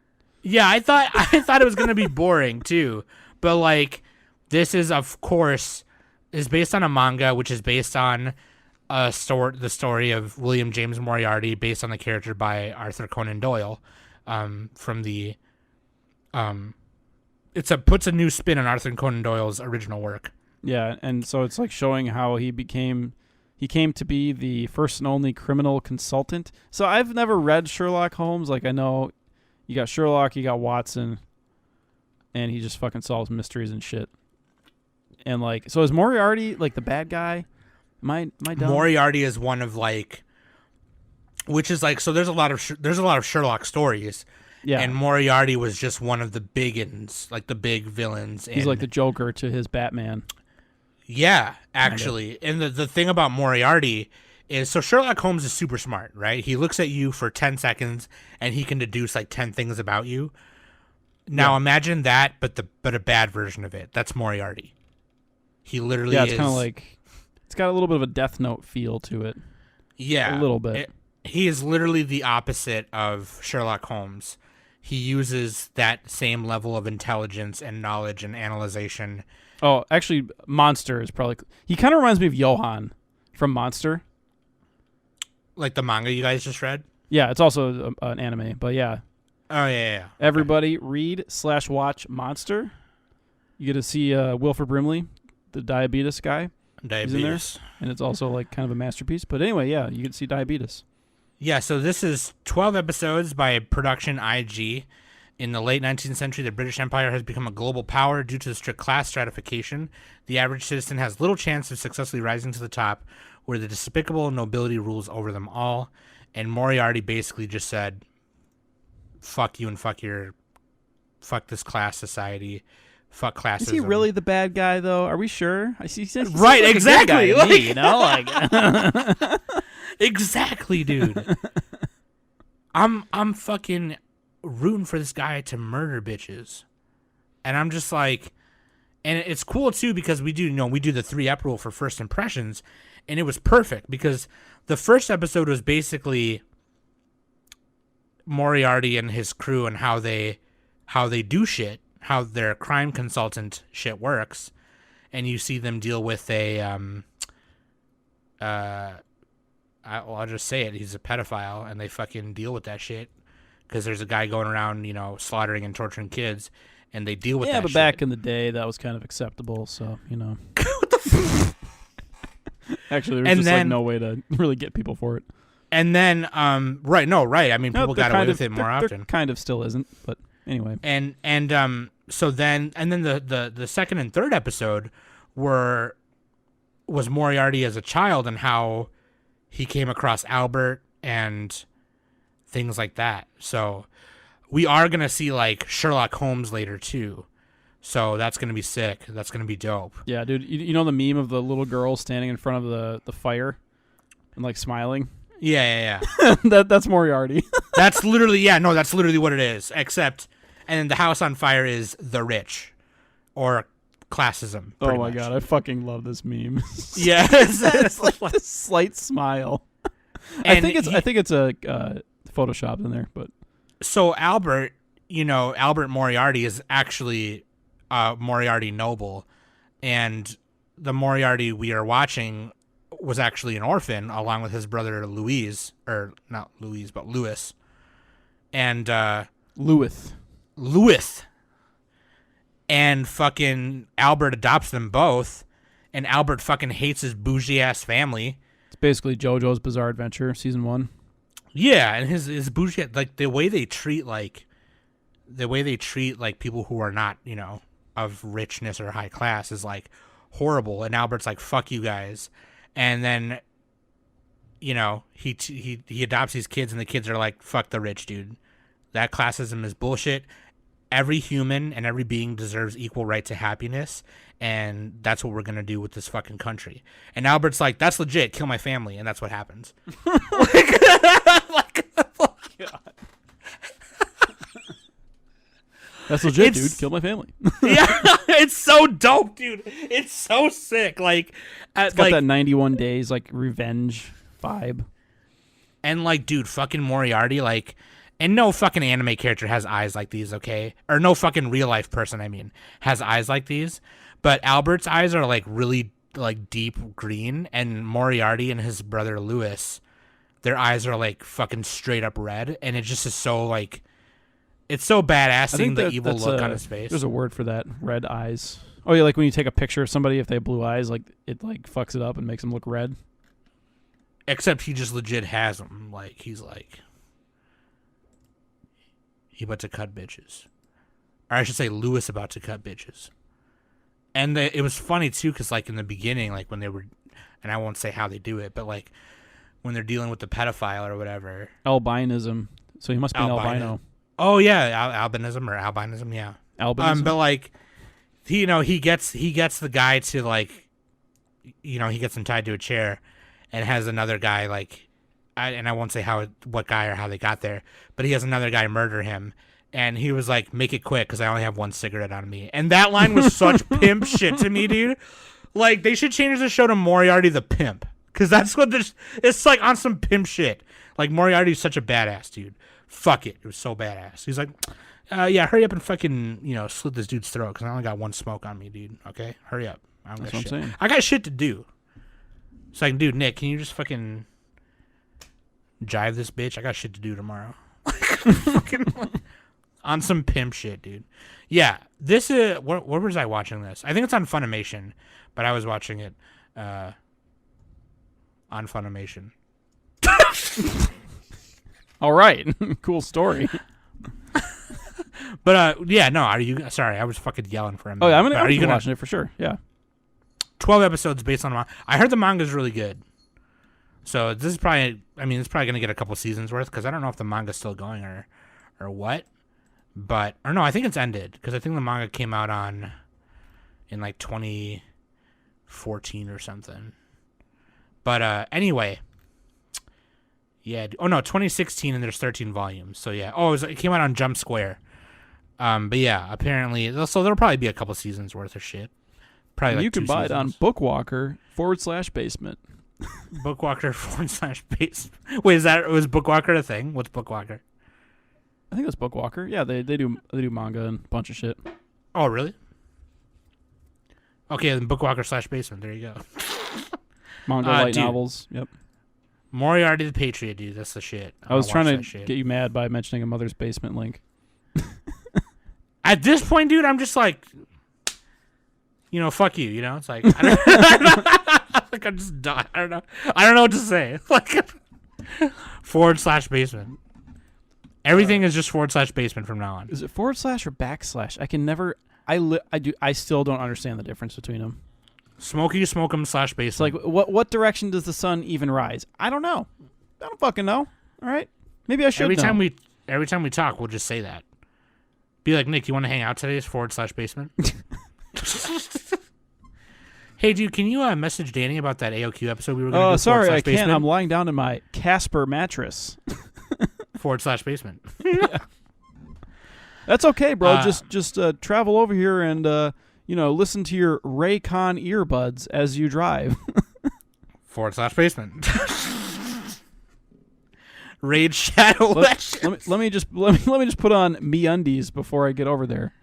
A: Yeah, I thought it was gonna be boring too. But like, this is of course is based on a manga, which is based on the story of William James Moriarty, based on the character by Arthur Conan Doyle, from the puts a new spin on Arthur Conan Doyle's original work.
B: Yeah, and so it's like showing how he came to be the first and only criminal consultant. So I've never read Sherlock Holmes. Like I know, You got Sherlock, you got Watson, and he just fucking solves mysteries and shit. And like, so is Moriarty like the bad guy? Am I dumb?
A: Moriarty is one of like, which is like, so there's a lot of Sherlock stories.
B: Yeah.
A: And Moriarty was just one of the big uns, like the big villains.
B: He's like the Joker to his Batman.
A: Yeah, actually. And the thing about Moriarty is, so Sherlock Holmes is super smart, right? He looks at you for 10 seconds and he can deduce like 10 things about you. Now imagine that, but a bad version of it. That's Moriarty. He literally
B: it's kind of like, it's got a little bit of a Death Note feel to it.
A: Yeah.
B: A little bit.
A: He is literally the opposite of Sherlock Holmes. He uses that same level of intelligence and knowledge and analyzation.
B: Oh, actually, Monster is probably... He kind of reminds me of Johan from Monster.
A: Like the manga you guys just read?
B: Yeah, it's also an anime, but yeah.
A: Oh, yeah.
B: Everybody read/watch Monster. You get to see Wilford Brimley, the diabetes guy.
A: Diabetes.
B: He's in there, and it's also like kind of a masterpiece. But anyway, yeah, you get to see diabetes.
A: Yeah, so this is 12 episodes by Production IG. In the late 19th century, the British Empire has become a global power due to the strict class stratification. The average citizen has little chance of successfully rising to the top, where the despicable nobility rules over them all. And Moriarty basically just said, fuck you and fuck this class society. Fuck classism.
B: Is he really the bad guy, though? Are we sure? He says
A: right,
B: like
A: exactly.
B: A good guy to me, you know, like
A: exactly, dude. I'm fucking rooting for this guy to murder bitches, and I'm just like, and it's cool too because we do the 3-ep rule for first impressions, and it was perfect because the first episode was basically Moriarty and his crew and how they do shit, how their crime consultant shit works, and you see them deal with I'll just say it, he's a pedophile, and they fucking deal with that shit because there's a guy going around, slaughtering and torturing kids, and they deal with that shit. Yeah,
B: but back in the day, that was kind of acceptable, so,
A: What the fuck?
B: Actually, there was like no way to really get people for it.
A: And then, right. I mean, people got away with it more often.
B: There kind of still isn't, but anyway.
A: So then the second and third episode was Moriarty as a child and how he came across Albert and things like that. So we are going to see like Sherlock Holmes later too. So that's going to be sick. That's going to be dope.
B: Yeah, dude. You know the meme of the little girl standing in front of the fire and like smiling?
A: Yeah.
B: That's Moriarty.
A: That's literally what it is. Except, and the house on fire is the rich or classism.
B: Oh my God. I fucking love this meme.
A: Yeah.
B: It's like this slight smile. I think it's a Photoshopped in there, but.
A: So Albert Moriarty is actually Moriarty noble, and the Moriarty we are watching was actually an orphan along with his brother Louis, and Louis, and fucking Albert adopts them both, and Albert fucking hates his bougie ass family.
B: It's basically JoJo's Bizarre Adventure season 1. Yeah,
A: and his bougie, like the way they treat people who are not, of richness or high class is like horrible. And Albert's like, fuck you guys. And then, he adopts these kids and the kids are like, fuck the rich, dude. That classism is bullshit. Every human and every being deserves equal right to happiness. And that's what we're going to do with this fucking country. And Albert's like, that's legit. Kill my family. And that's what happens.
B: God. That's legit, dude. Kill my family.
A: Yeah, it's so dope, dude. It's so sick. Like,
B: it's got that 91 days like revenge vibe.
A: And like, dude, fucking Moriarty, like, and no fucking anime character has eyes like these, okay? Or no fucking real life person, I mean, has eyes like these. But Albert's eyes are like really like deep green, and Moriarty and his brother Louis, their eyes are like fucking straight up red, and it just is so like. It's so badass seeing the evil look on his face.
B: There's a word for that. Red eyes. Oh, yeah, like when you take a picture of somebody, if they have blue eyes, like it like fucks it up and makes them look red.
A: Except he just legit has them. Like, he's like... he about to cut bitches. Or I should say Lewis about to cut bitches. And it was funny, too, because, like, in the beginning, like, when they were, and I won't say how they do it, but, like, when they're dealing with the pedophile or whatever.
B: Albinism. So he must be an albino.
A: Oh, yeah, albinism or albinism, yeah.
B: Albinism.
A: But, like, he gets the guy to, like, he gets him tied to a chair and has another guy, like, I won't say what guy or how they got there, but he has another guy murder him. And he was like, make it quick because I only have one cigarette on me. And that line was such pimp shit to me, dude. Like, they should change the show to Moriarty the Pimp. Because that's what it's like on some pimp shit. Like, Moriarty's such a badass, dude. Fuck it. It was so badass. He's like, yeah, hurry up and fucking, slit this dude's throat because I only got one smoke on me, dude. Okay? Hurry up.
B: That's what I'm saying.
A: I got shit to do. It's like, dude, Nick, can you just fucking jive this bitch? I got shit to do tomorrow. On some pimp shit, dude. Yeah, this is... Where was I watching this? I think it's on Funimation, but I was watching it on Funimation.
B: All right. Cool story.
A: But, yeah, no, are you... Sorry, I was fucking yelling for a minute.
B: Oh, yeah, I'm
A: going
B: to watching it for sure, yeah.
A: 12 episodes based on... I heard the manga's really good. So this is probably... I mean, it's probably going to get a couple seasons worth, because I don't know if the manga's still going or what. But, or no, I think it's ended, because I think the manga came out in like 2014 or something. But anyway, yeah. Oh no, 2016, and there's 13 volumes. So yeah. Oh, it came out on Jump Square. But yeah, apparently, so there'll probably be a couple seasons worth of shit. Probably like
B: you can buy it on Bookwalker/basement.
A: Bookwalker/basement. Wait, was Bookwalker a thing? What's Bookwalker?
B: I think it's Bookwalker. Yeah, they do manga and a bunch of shit.
A: Oh, really? Okay, then Bookwalker/basement. There you go.
B: Manga light novels. Yep.
A: Moriarty the Patriot, dude. That's the shit.
B: I was trying to get you mad by mentioning a Mother's Basement link.
A: At this point, dude, I'm just like, fuck you. It's like, like I'm just done. I don't know. I don't know what to say. Like, /basement. Everything is just /basement from now on.
B: Is it / or /? I can never. I still don't understand the difference between them.
A: Smoky Smokem /basement.
B: It's like, what direction does the sun even rise? I don't know. I don't fucking know. All right, maybe I should.
A: Every time we talk, we'll just say that. Be like, Nick, you want to hang out today? It's /basement. Hey, dude, can you message Danny about that AOQ episode we were going to do?
B: Sorry, I can't. I'm lying down in my Casper mattress.
A: /basement.
B: Yeah. That's okay, bro. Just travel over here and listen to your Raycon earbuds as you drive.
A: /basement. Raid Shadow Legends.
B: Let me just put on MeUndies before I get over there.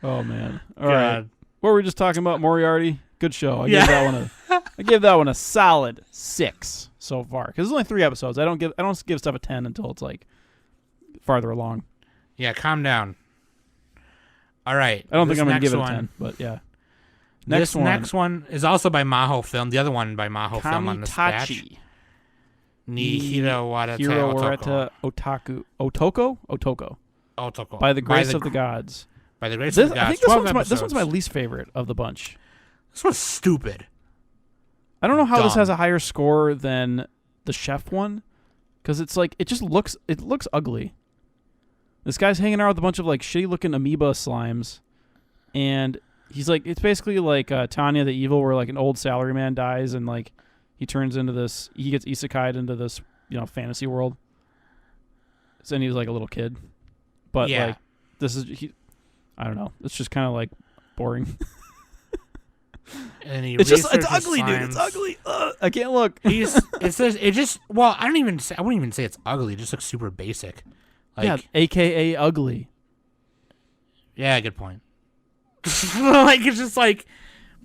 B: Oh man! All right. What were we just talking about? Moriarty. Good show. I gave that one a solid 6 so far because there's only 3 episodes. I don't give stuff a 10 until it's like farther along.
A: Yeah, calm down. All right.
B: I don't think I'm gonna give it a 10, but yeah.
A: Next one is also by Maho Film. The other one by Maho Film on this batch.
B: Kami-tachi.
A: Hirowareta
B: Otoko. By the grace of the gods.
A: By the grace of the gods.
B: I think this one's my least favorite of the bunch.
A: This one's stupid.
B: I don't know how this has a higher score than the chef one, because it's like it looks ugly. This guy's hanging out with a bunch of like shitty looking amoeba slimes, and he's like, it's basically like Tanya the Evil, where like an old salaryman dies and like he turns into this, he gets isekai'd into this fantasy world. So then he was like a little kid, but like this is I don't know. It's just kind of like boring.
A: And
B: it's ugly, dude. It's ugly. I can't look.
A: I wouldn't even say it's ugly. It just looks super basic. Like,
B: yeah, AKA ugly.
A: Yeah, good point. Like it's just like,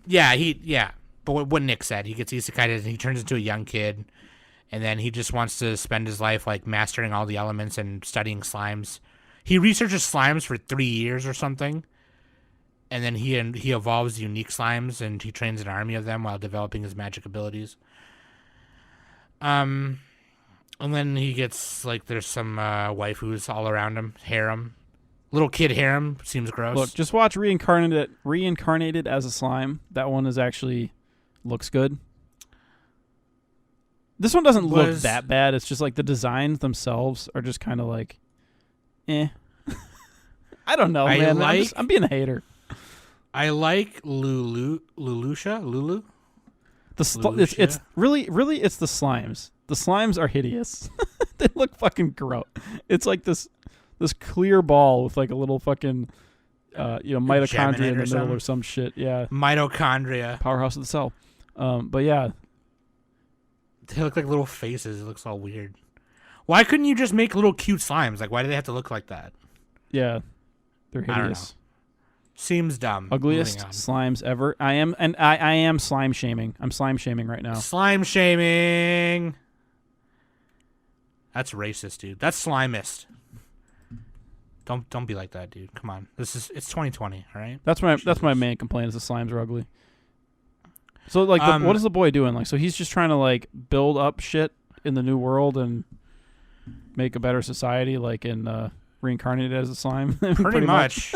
A: But what Nick said, he gets isekai'd and he turns into a young kid, and then he just wants to spend his life like mastering all the elements and studying slimes. He researches slimes for 3 years or something, and then he evolves unique slimes, and he trains an army of them while developing his magic abilities. And then he gets, like, there's some waifus all around him. Harem. Little kid harem. Seems gross.
B: Look, just watch Reincarnated as a Slime. That one is actually looks good. This one doesn't look that bad. It's just like the designs themselves are just kind of like, eh. I don't know, man. I'm being a hater.
A: I like Lulu.
B: It's really it's the slimes. The slimes are hideous. They look fucking gross. It's like this clear ball with like a little fucking mitochondria in the middle or some shit. Yeah.
A: Mitochondria.
B: Powerhouse of the cell. But yeah.
A: They look like little faces. It looks all weird. Why couldn't you just make little cute slimes? Like, why do they have to look like that?
B: Yeah. They're hideous.
A: I don't know. Seems dumb.
B: Ugliest slimes ever. I am slime shaming. I'm slime shaming right now.
A: Slime shaming. That's racist, dude. That's slimist. Don't be like that, dude. Come on. It's 2020, all right?
B: That's my main complaint is the slimes are ugly. So like what is the boy doing? Like so he's just trying to like build up shit in the new world and make a better society like in Reincarnated as a Slime.
A: Pretty much.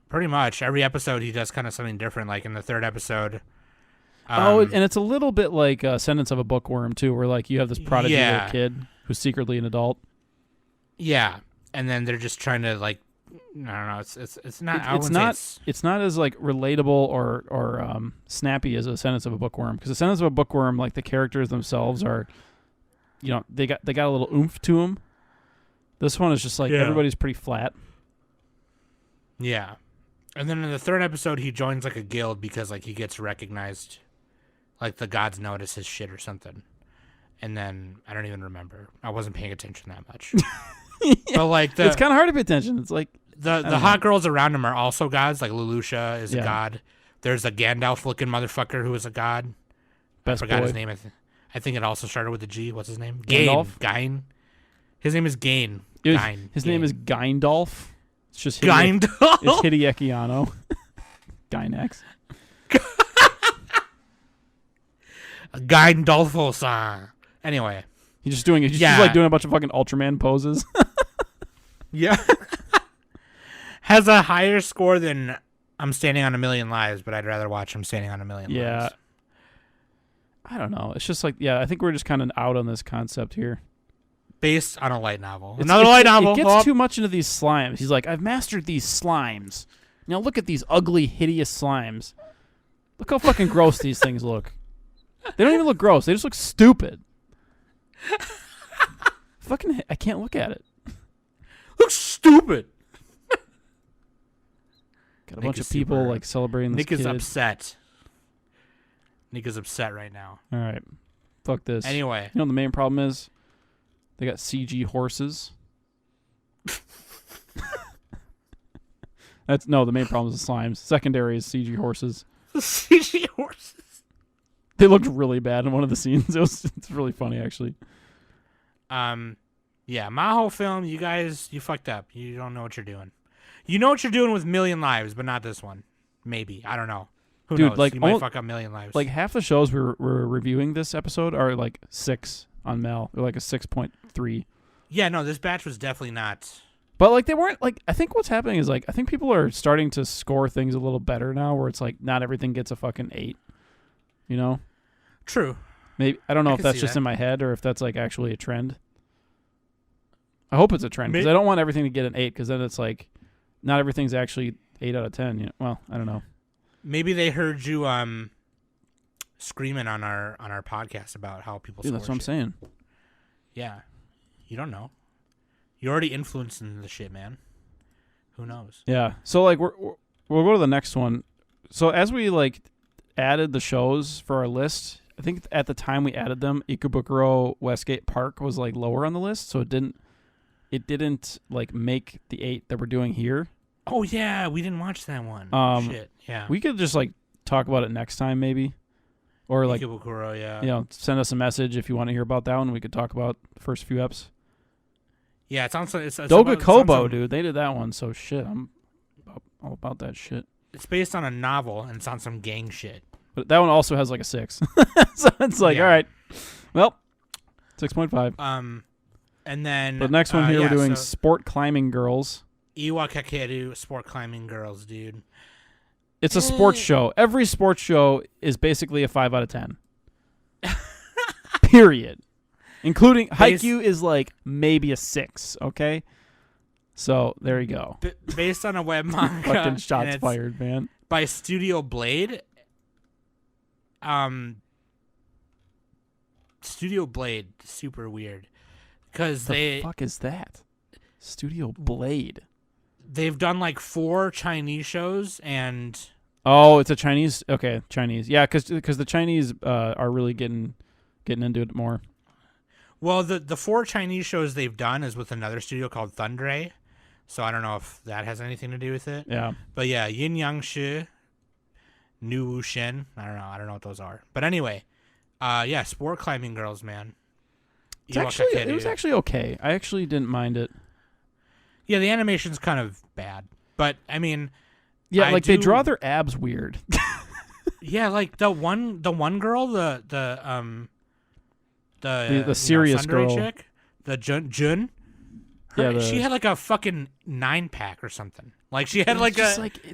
A: Pretty much. Every episode he does kind of something different. Like in the third episode.
B: And it's a little bit like Sentence of a Bookworm too, where like you have this prodigy little kid who's secretly an adult.
A: Yeah. And then they're just trying to like I don't know, it's
B: not as like relatable or snappy as a Sentence of a Bookworm, because the Sentence of a Bookworm, like the characters themselves are, they got a little oomph to them. This one is just like everybody's pretty flat.
A: Yeah. And then in the third episode, he joins like a guild because like he gets recognized, like the gods notice his shit or something. And then I don't even remember. I wasn't paying attention that much. But like
B: it's kind of hard to pay attention. It's like
A: the hot girls around him are also gods. Like Leloucha is a god. There's a Gandalf looking motherfucker who is a god.
B: Best
A: I forgot
B: boy.
A: his name. I think it also started with a G. What's his name?
B: Gandalf?
A: Gain. His name is Gain.
B: His name is Gaindolf. It's just
A: Gaindolf.
B: It's Hideaki Anno. Gynax.
A: Gaindolfo-san. Anyway.
B: He's just doing it. He's just like doing a bunch of fucking Ultraman poses.
A: Yeah. Has a higher score than I'm Standing on a Million Lives, but I'd rather watch I'm Standing on a Million Lives.
B: I don't know. It's just like, I think we're just kind of out on this concept here.
A: Based on a light novel. Another light novel.
B: It gets too much into these slimes. He's like, I've mastered these slimes. Now look at these ugly, hideous slimes. Look how fucking gross these things look. They don't even look gross. They just look stupid. Fucking, I can't look at it.
A: Looks stupid.
B: Got a bunch of people like celebrating this
A: Nick
B: kid.
A: is upset. Nick is upset right now.
B: All right. Fuck this.
A: Anyway.
B: You know what the main problem is? They got CG horses. The main problem is the slimes. Secondary is CG horses.
A: CG horses.
B: They looked really bad in one of the scenes. It's really funny actually.
A: Yeah, Maho film, you guys, you fucked up. You don't know what you're doing. You know what you're doing with Million Lives, but not this one. Maybe. I don't know. Who knows?
B: Like,
A: you might fuck up Million Lives.
B: Like half the shows we're reviewing this episode are like 6 on Mel. They're like a 6.3.
A: Yeah, no, this batch was definitely not.
B: But like they weren't like, I think what's happening is like, I think people are starting to score things a little better now, where it's like not everything gets a fucking 8. You know?
A: True.
B: Maybe I don't know if that's just in my head or if that's like actually a trend. I hope it's a trend because I don't want everything to get an 8, because then it's like not everything's actually 8 out of 10. You know? Well, I don't know.
A: Maybe they heard you screaming on our podcast about how people.
B: Dude, that's what I'm saying.
A: Yeah, you don't know. You're already influencing the shit, man. Who knows?
B: Yeah. So like we'll go to the next one. So as we like added the shows for our list, I think at the time we added them, Ikebukuro Westgate Park was like lower on the list, so it didn't like make the 8 that we're doing here.
A: Oh yeah, we didn't watch that one. Shit. Yeah.
B: We could just like talk about it next time maybe. Or like
A: Ikebukuro, yeah.
B: Send us a message if you want to hear about that one. We could talk about the first few eps.
A: Yeah, it's
B: Doga Kobo, dude. They did that one, so shit. I'm all about that shit.
A: It's based on a novel and it's on some gang shit.
B: But that one also has like a 6. So it's like, all right. Well, 6.5.
A: And then
B: The next one here, we're doing
A: so
B: Sport Climbing Girls.
A: Iwa Kakeru Sport Climbing Girls, dude.
B: It's a sports show. Every sports show is basically a 5 out of 10. Period. Including Haikyuu is like maybe a 6, okay? So there you go.
A: Based on a web manga.
B: Fucking shots fired, man.
A: By Studio Blade. Studio Blade, super weird. Because
B: the fuck is that? Studio Blade.
A: They've done like 4 Chinese shows and...
B: Oh, it's a Chinese... Okay, Chinese. Yeah, because the Chinese are really getting into it more.
A: Well, the 4 Chinese shows they've done is with another studio called Thundray. So I don't know if that has anything to do with it.
B: Yeah.
A: But yeah, Yin Yang Shi, Nu Wu Shin. I don't know what those are. But anyway, yeah, Sport Climbing Girls, man.
B: It was actually okay. I actually didn't mind it.
A: Yeah, the animation's kind of bad. But I mean,
B: yeah, they draw their abs weird.
A: Yeah, like the one girl, the
B: serious girl
A: chick, the Jun. She had like a fucking 9-pack or something. Like she had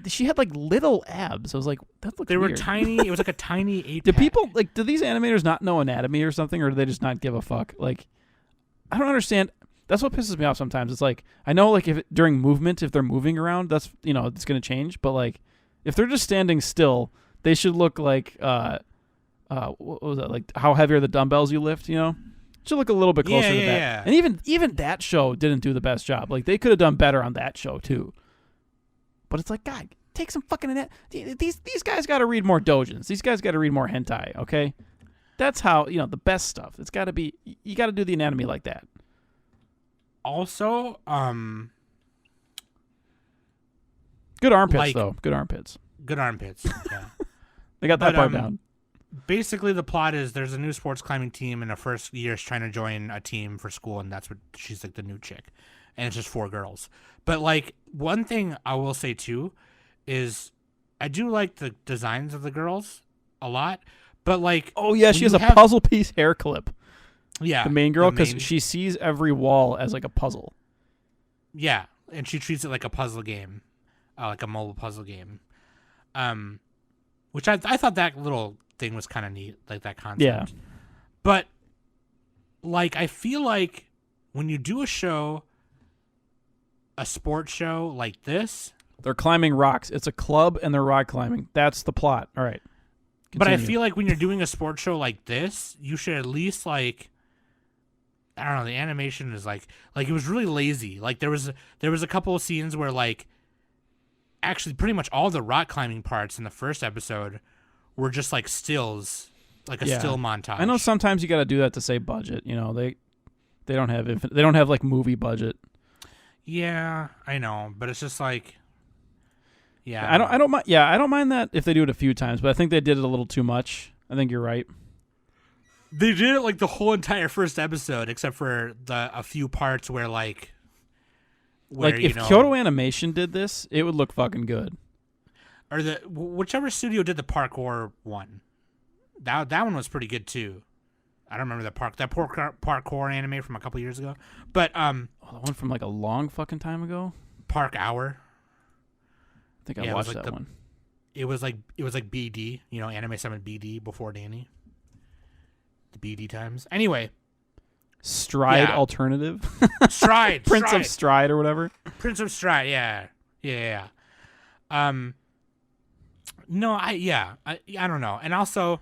B: she had like little abs. I was like, that looks.
A: They were
B: weird.
A: tiny. It was like a tiny 8-pack.
B: Do people do these animators not know anatomy or something, or do they just not give a fuck? Like, I don't understand. That's what pisses me off sometimes. It's like, I know like if during movement, if they're moving around, that's it's gonna change. But like, if they're just standing still, they should look like what was that, like how heavy are the dumbbells you lift? Should look a little bit closer to that.
A: Yeah.
B: And even that show didn't do the best job. Like they could have done better on that show too. But it's like, God, take some fucking these guys got to read more doujins. These guys got to read more hentai. Okay, that's how the best stuff. It's got to be. You got to do the anatomy like that.
A: Also,
B: good armpits though. Good armpits.
A: Good armpits. Yeah,
B: they got that part down.
A: Basically, the plot is there's a new sports climbing team, and her first year is trying to join a team for school, and that's what she's like the new chick, and it's just 4 girls. But like one thing I will say too is I do like the designs of the girls a lot, but like
B: oh yeah, she has a puzzle piece hair clip.
A: Yeah,
B: the main girl, because she sees every wall as like a puzzle.
A: Yeah, and she treats it like a puzzle game, like a mobile puzzle game. Which I thought that little thing was kind of neat, like that concept.
B: Yeah.
A: But like I feel like when you do a sports show like this,
B: they're climbing rocks. It's a club and they're rock climbing. That's the plot. All right. Continue.
A: But I feel like when you're doing a sports show like this, you should at least like, I don't know, the animation is like it was really lazy. Like there was a couple of scenes where like actually pretty much all the rock climbing parts in the first episode were just like stills, like a still montage.
B: I know sometimes you got to do that to save budget. They don't have like movie budget.
A: Yeah, I know, but it's just like, yeah.
B: I don't mind. Yeah, I don't mind that if they do it a few times, but I think they did it a little too much. I think you're right.
A: They did it like the whole entire first episode, except for a few parts where
B: if Kyoto Animation did this, it would look fucking good.
A: Or whichever studio did the parkour one, that one was pretty good too. I don't remember that parkour anime from a couple years ago, but
B: the one from like a long fucking time ago.
A: Park Hour.
B: I think I watched that one.
A: It was like BD, Anime Summit BD before Danny. The BD times. Anyway.
B: Stride Alternative.
A: Stride.
B: Prince of Stride or whatever.
A: Prince of Stride, yeah. No, I don't know. And also,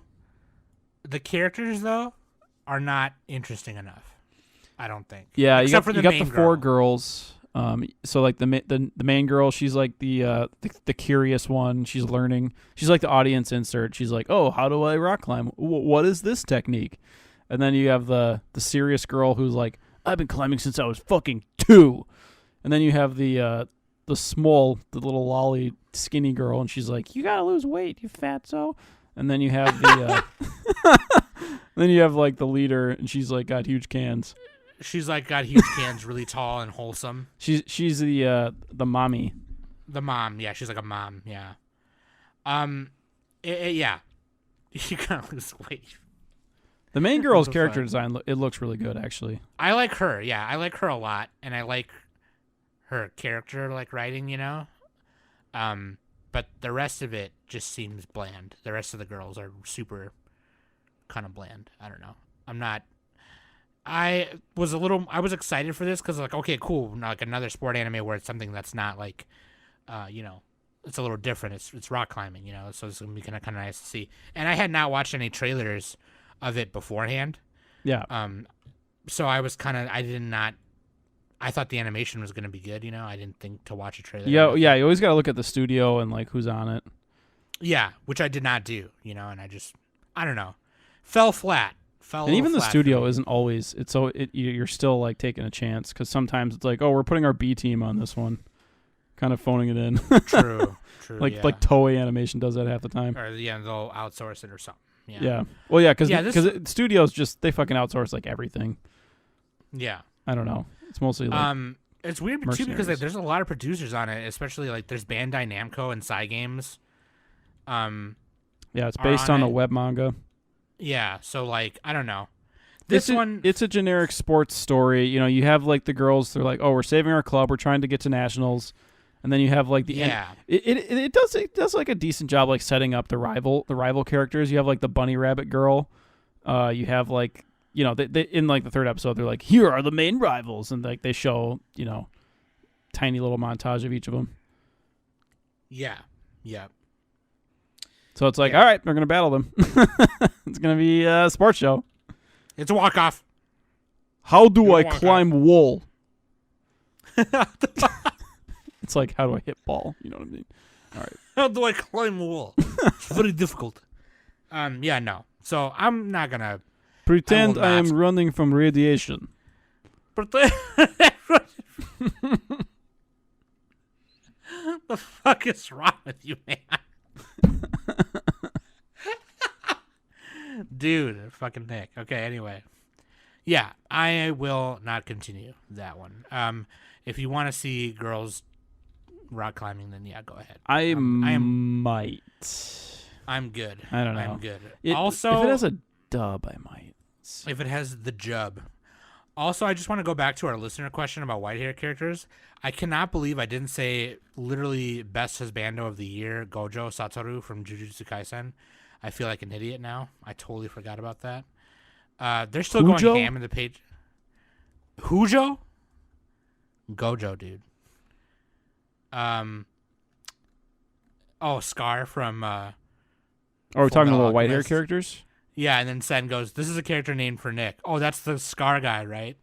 A: the characters, though, are not interesting enough, I don't think.
B: Yeah,
A: Except
B: you
A: for
B: got the 4 girls. So like the main girl, she's like the curious one. She's learning. She's like the audience insert. She's like, oh, how do I rock climb? What is this technique? And then you have the serious girl who's like, I've been climbing since I was fucking 2. And then you have the little lolly skinny girl, and she's like, you gotta lose weight, you fatso. And then you have the then you have like the leader, and she's like got huge cans.
A: She's like got huge cans, really tall and wholesome.
B: She's the mommy.
A: The mom, yeah, she's like a mom, yeah. Yeah. You gotta lose weight.
B: The main girl's
A: So
B: character
A: fun.
B: design, it looks really good, actually.
A: I like her. Yeah, I like her a lot, and I like her character like writing. But the rest of it just seems bland. The rest of the girls are super kind of bland. I don't know. I was excited for this because like, okay, cool, like another sport anime where it's something that's not like, it's a little different. It's rock climbing, so it's gonna be kind of nice to see. And I had not watched any trailers of it beforehand.
B: Yeah.
A: So I thought the animation was gonna be good. I didn't think to watch a trailer.
B: Yeah. You always got to look at the studio and like who's on it.
A: Yeah, which I did not do. And I don't know, fell flat.
B: And even the studio isn't always. You're still like taking a chance because sometimes it's like, oh, we're putting our B team on this one, kind of phoning it in.
A: True.
B: Like
A: yeah.
B: like Toei Animation does that half the time.
A: Or they'll outsource it or something. Yeah.
B: Yeah. Well, yeah, because
A: this-
B: studios they fucking outsource like everything.
A: Yeah.
B: I don't know. It's mostly like
A: it's weird too because like,
B: mercenaries.
A: there's a lot of producers on it, especially like there's Bandai Namco and Cygames.
B: yeah, it's
A: are
B: based
A: on
B: on a
A: it.
B: web manga.
A: Yeah, so like I don't know.
B: It's a generic sports story. You have like the girls. They're like, oh, we're saving our club. We're trying to get to nationals, and then you have like the It does like a decent job like setting up the rival characters. You have like the bunny rabbit girl. You have like they in like the third episode they're like, here are the main rivals, and like they show tiny little montage of each of them.
A: Yeah.
B: So it's like,
A: Yeah.
B: all right, they're gonna battle them. It's gonna be a sports show.
A: It's a walk off.
B: How do
A: You're
B: I
A: walk-off.
B: climb wall? It's like, how do I hit ball? You know what I mean? All right.
A: How do I climb a wall? It's very difficult. Yeah, no. So I'm not gonna
B: Pretend I am
A: not.
B: running from radiation.
A: the fuck is wrong with you, man? Dude, fucking Nick. Okay, anyway. Yeah, I will not continue that one. If you want to see girls rock climbing, then yeah, go ahead.
B: I
A: am
B: might.
A: I'm good.
B: I don't know.
A: I'm good.
B: Also, if it has a dub, I might.
A: if it has the jub. Also, I just want to go back to our listener question about white hair characters. I cannot believe I didn't say literally best husbando of the year, Gojo Satoru from Jujutsu Kaisen. I feel like an idiot now. I totally forgot about that. They're still
B: Hujo?
A: going ham in the page. Hujo? Gojo, dude. Scar from
B: Are we talking
A: Fullmetal
B: about white hair
A: Alchemist.
B: characters?
A: Yeah, and then Sen goes, this is a character named for Nick. Oh, that's the Scar guy, right?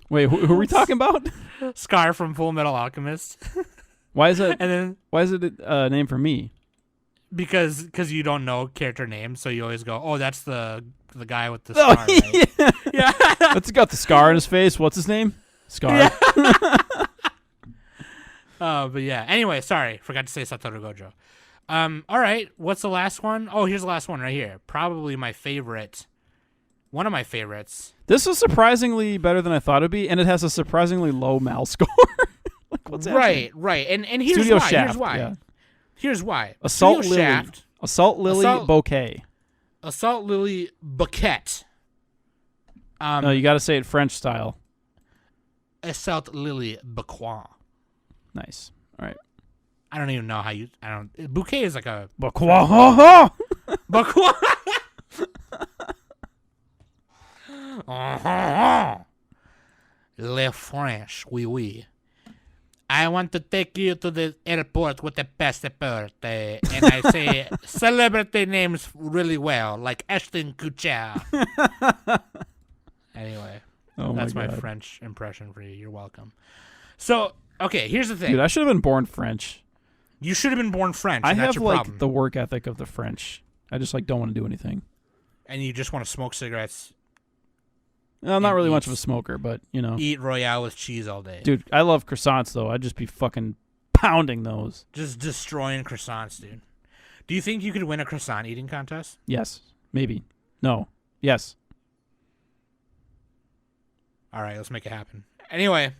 B: Wait, who are we talking about?
A: Scar from Full Metal Alchemist.
B: Why is it?
A: And then
B: Why is it a name for me?
A: because you don't know character names, so you always go, oh, that's the guy with the
B: Oh,
A: scar, right?
B: yeah.
A: Yeah.
B: What's got the scar on his face? What's his name? Scar.
A: Yeah. But yeah. Anyway, sorry, forgot to say Satoru Gojo. All right. What's the last one? Oh, here's the last one right here. Probably my favorite. One of my favorites.
B: This was surprisingly better than I thought it'd be, and it has a surprisingly low mal score. Like, what's happening?
A: Right. And here's
B: Studio
A: why.
B: Shaft.
A: Here's why.
B: Yeah.
A: Here's why.
B: Assault
A: Studio
B: Lily.
A: Shaft,
B: Assault Lily
A: Assault-
B: Bouquet.
A: Assault Lily Bouquet.
B: No, you got to say it French style.
A: Assault Lily Bouquet.
B: Nice. All right.
A: I don't even know how you. I don't. Bouquet is like a
B: Bouquet.
A: Bouquet. Le French, oui, oui. I want to take you to the airport with the passport, and I say celebrity names really well, like Ashton Kutcher. Anyway,
B: Oh
A: that's my
B: God.
A: French impression for you. You're welcome. So, okay, here's the thing.
B: Dude, I should have been born French.
A: You should have been born French.
B: I
A: And that's
B: have
A: your
B: like
A: problem.
B: the work ethic of the French. I just like don't want to do anything.
A: And you just want to smoke cigarettes,
B: I'm not
A: And
B: really much
A: eats-
B: of a smoker, but you know,
A: eat Royale with cheese all day.
B: dude, I love croissants though. I'd just be fucking pounding those.
A: Just destroying croissants, dude. Do you think you could win a croissant eating contest?
B: Yes, maybe, no, yes.
A: All right, let's make it happen. Anyway,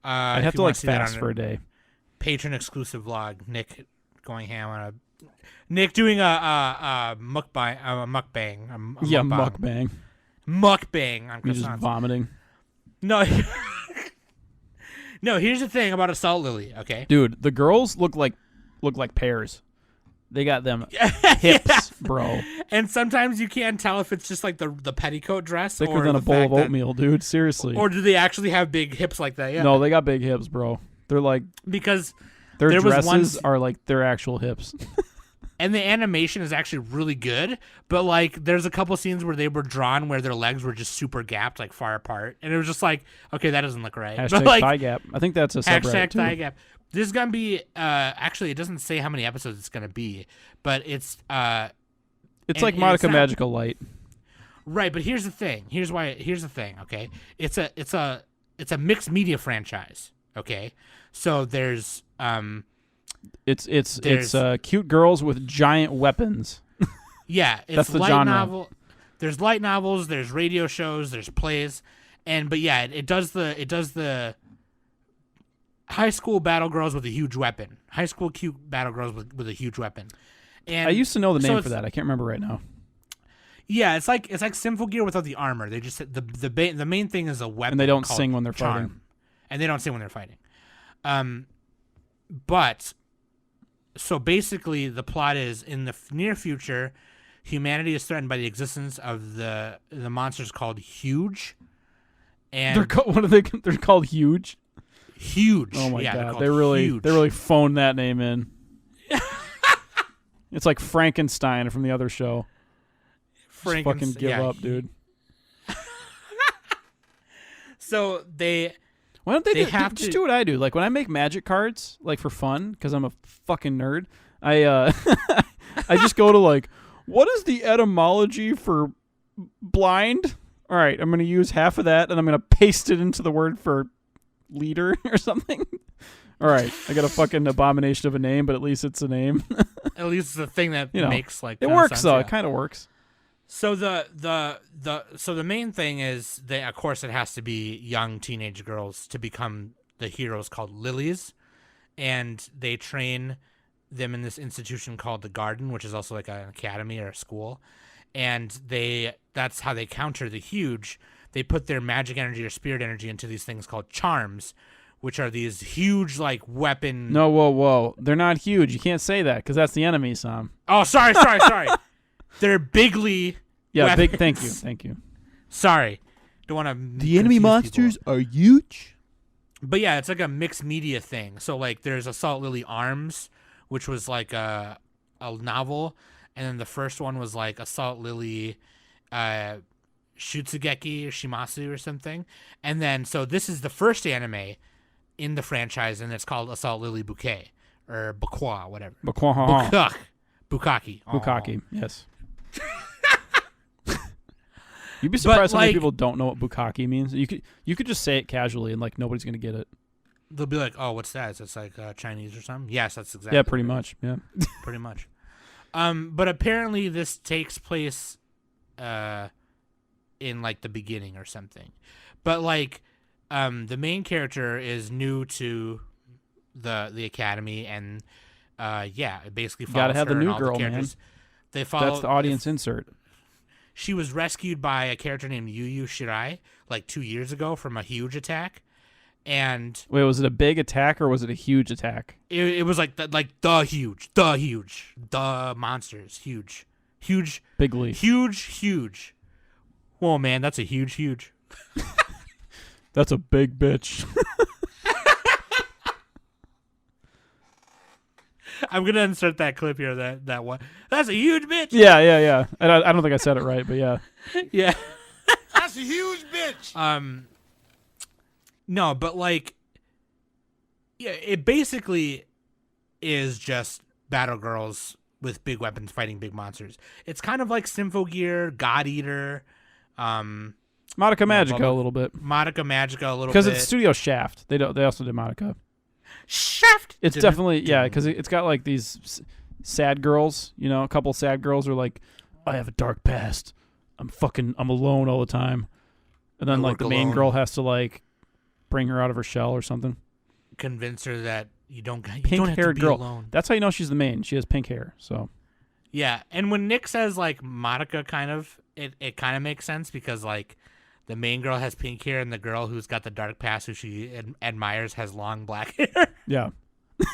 B: I'd
A: if
B: have
A: you
B: to
A: wanna
B: like
A: see that
B: fast
A: on
B: for a day.
A: patron exclusive vlog. Nick going ham on a Nick doing a mukbang,
B: Yeah, mukbang.
A: Mukbang on
B: Me just
A: croissants.
B: vomiting.
A: No, no. Here's the thing about Assault Lily. Okay,
B: Dude, the girls look like pears. They got them hips,
A: Yeah.
B: bro.
A: And sometimes you can't tell if it's just like the petticoat dress
B: Thicker
A: or
B: than a
A: the
B: bowl of
A: fact that-
B: oatmeal, dude. Seriously.
A: or do they actually have big hips like that? Yeah.
B: No, they got big hips, bro. They're like
A: Because
B: their
A: there was
B: dresses
A: one-
B: are like their actual hips.
A: and the animation is actually really good, but like there's a couple scenes where they were drawn where their legs were just super gapped, like far apart, and it was just like, okay, that doesn't look right.
B: Hashtag
A: But like
B: thigh gap. I think that's a subreddit
A: hashtag
B: too.
A: thigh gap. This is gonna be actually it doesn't say how many episodes it's gonna be, but it's
B: It's
A: and
B: like
A: it's
B: Monica
A: not-
B: Magical Light.
A: right. But here's the thing. Here's the thing. Okay, it's a mixed media franchise. Okay, so there's
B: It's
A: There's-
B: cute girls with giant weapons.
A: yeah, it's
B: That's the
A: light
B: genre.
A: novel. There's light novels. There's radio shows. There's plays, but yeah, it does the high school battle girls with a huge weapon. High school cute battle girls with a huge weapon. And
B: I used to know the
A: so
B: name
A: it's-
B: for that. I can't remember right now.
A: Yeah, it's like Sinful Gear without the armor. They just the main thing is a weapon,
B: And they don't
A: called
B: sing when they're
A: charm.
B: fighting.
A: And they don't sing when they're fighting. But so basically, the plot is in the near future, humanity is threatened by the existence of the monsters called Huge, and
B: What are they? They're called Huge.
A: Huge.
B: Oh my
A: yeah, they're
B: god,
A: called
B: they really
A: Huge.
B: phoned that name in. It's like Frankenstein from the other show. Just fucking give up, dude.
A: So they
B: Why don't they,
A: have
B: just
A: to-
B: do what I do? Like when I make magic cards, like for fun, because I'm a fucking nerd. I I just go to like, what is the etymology for blind? All right, I'm gonna use half of that, and I'm gonna paste it into the word for leader or something. All right, I got a fucking abomination of a name, but at least it's a name.
A: at least the thing that
B: You know,
A: makes like
B: It
A: kinda
B: works
A: sense,
B: though.
A: yeah.
B: It kind of works.
A: So the main thing is of course it has to be young teenage girls to become the heroes called lilies, and they train them in this institution called the Garden, which is also like an academy or a school, and that's how they counter the Huge. They put their magic energy or spirit energy into these things called charms, which are these huge like weapon.
B: No, whoa. They're not huge. You can't say that because that's the enemy, Sam.
A: Oh, sorry. They're bigly.
B: Yeah,
A: weapons.
B: big. Thank you.
A: Sorry, don't want to.
B: The enemy monsters are huge.
A: But yeah, it's like a mixed media thing. So like, there's Assault Lily Arms, which was like a novel, and then the first one was like Assault Lily, Shutsugeki or Shimasu or something, and then so this is the first anime in the franchise, and it's called Assault Lily Bouquet or Bouquet, whatever.
B: Bukaki.
A: Bukaki.
B: Bukaki. Yes. You'd be surprised how many
A: like-
B: people don't know what bukaki means. You could just say it casually and like nobody's gonna get it.
A: They'll be like, "Oh, what's that? Is it like Chinese or something?" Yes, that's exactly.
B: Yeah, pretty much. Yeah.
A: Pretty much. But apparently this takes place in like the beginning or something. But like the main character is new to the academy, and it basically follows
B: Gotta have
A: her
B: the
A: and
B: new
A: all
B: girl, man.
A: characters. They follow.
B: That's the audience insert.
A: She was rescued by a character named Yu Shirai like 2 years ago from a huge attack, and
B: Wait, was it a big attack or was it a huge attack?
A: it was like the monsters, huge.
B: Bigly.
A: Huge. Whoa, man, that's a huge.
B: That's a big bitch.
A: I'm gonna insert that clip here. That one. That's a huge bitch.
B: yeah. And I don't think I said it right, but yeah.
A: Yeah.
C: That's a huge bitch.
A: No, but like, yeah, it basically is just battle girls with big weapons fighting big monsters. It's kind of like Symphogear, God Eater,
B: Madoka Magica a little bit.
A: Madoka Magica a little bit.
B: Because it's Studio Shaft. They also did Madoka.
A: Shaft.
B: It's definitely, yeah, because it's got like these sad girls, you know, a couple sad girls are like, I have a dark past. I'm alone all the time. And then
A: I
B: like
A: work
B: the main
A: alone.
B: girl has to like bring her out of her shell or something.
A: Convince her that You don't have
B: Pink-haired
A: to be
B: girl.
A: alone.
B: That's how you know she's the main. She has pink hair. So
A: Yeah, and when Nick says like Monica, kind of, it kind of makes sense because like the main girl has pink hair and the girl who's got the dark past who she admires has long black hair.
B: yeah.
A: A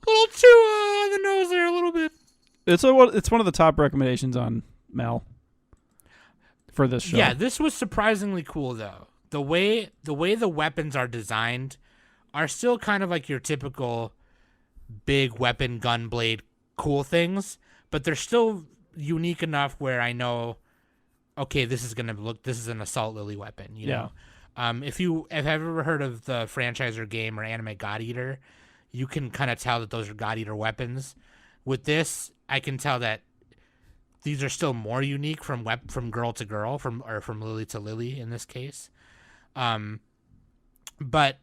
A: little too on the nose there, a little bit.
B: It's one of the top recommendations on Mel for this show.
A: Yeah, this was surprisingly cool though. The way the weapons are designed are still kind of like your typical big weapon, gun, blade, cool things, but they're still unique enough where I know, okay, this is an Assault Lily weapon. You know, if you've ever heard of the franchise or game or anime God Eater, you can kind of tell that those are God Eater weapons. With this, I can tell that these are still more unique from girl to girl, from Lily to Lily in this case. But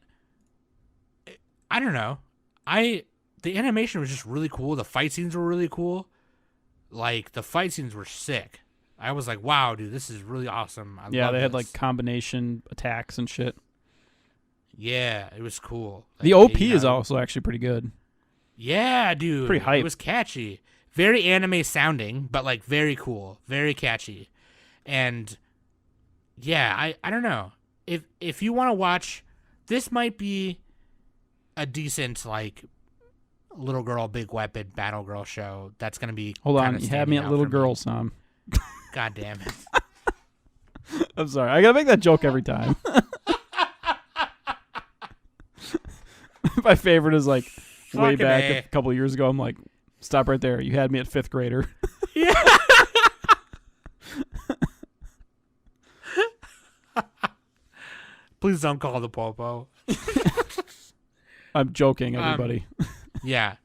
A: I don't know. The animation was just really cool. The fight scenes were really cool. Like the fight scenes were sick. I was like, wow, dude, this is really awesome. I love
B: they had
A: this.
B: like combination attacks and shit.
A: Yeah, it was cool. Like,
B: The OP is also actually pretty good.
A: Yeah, dude.
B: Pretty hype.
A: It was catchy. Very anime sounding, but like very cool. Very catchy. And yeah, I don't know. If you want to watch, this might be a decent like little girl big weapon battle girl show. That's gonna be
B: Hold on, you had me at little girl, Sam.
A: God damn it.
B: I'm sorry. I gotta make that joke every time. My favorite is like way
A: Fucking
B: back
A: A.
B: a couple of years ago. I'm like, stop right there. You had me at 5th grader.
A: Yeah. Please don't call the popo.
B: I'm joking, everybody.
A: Yeah.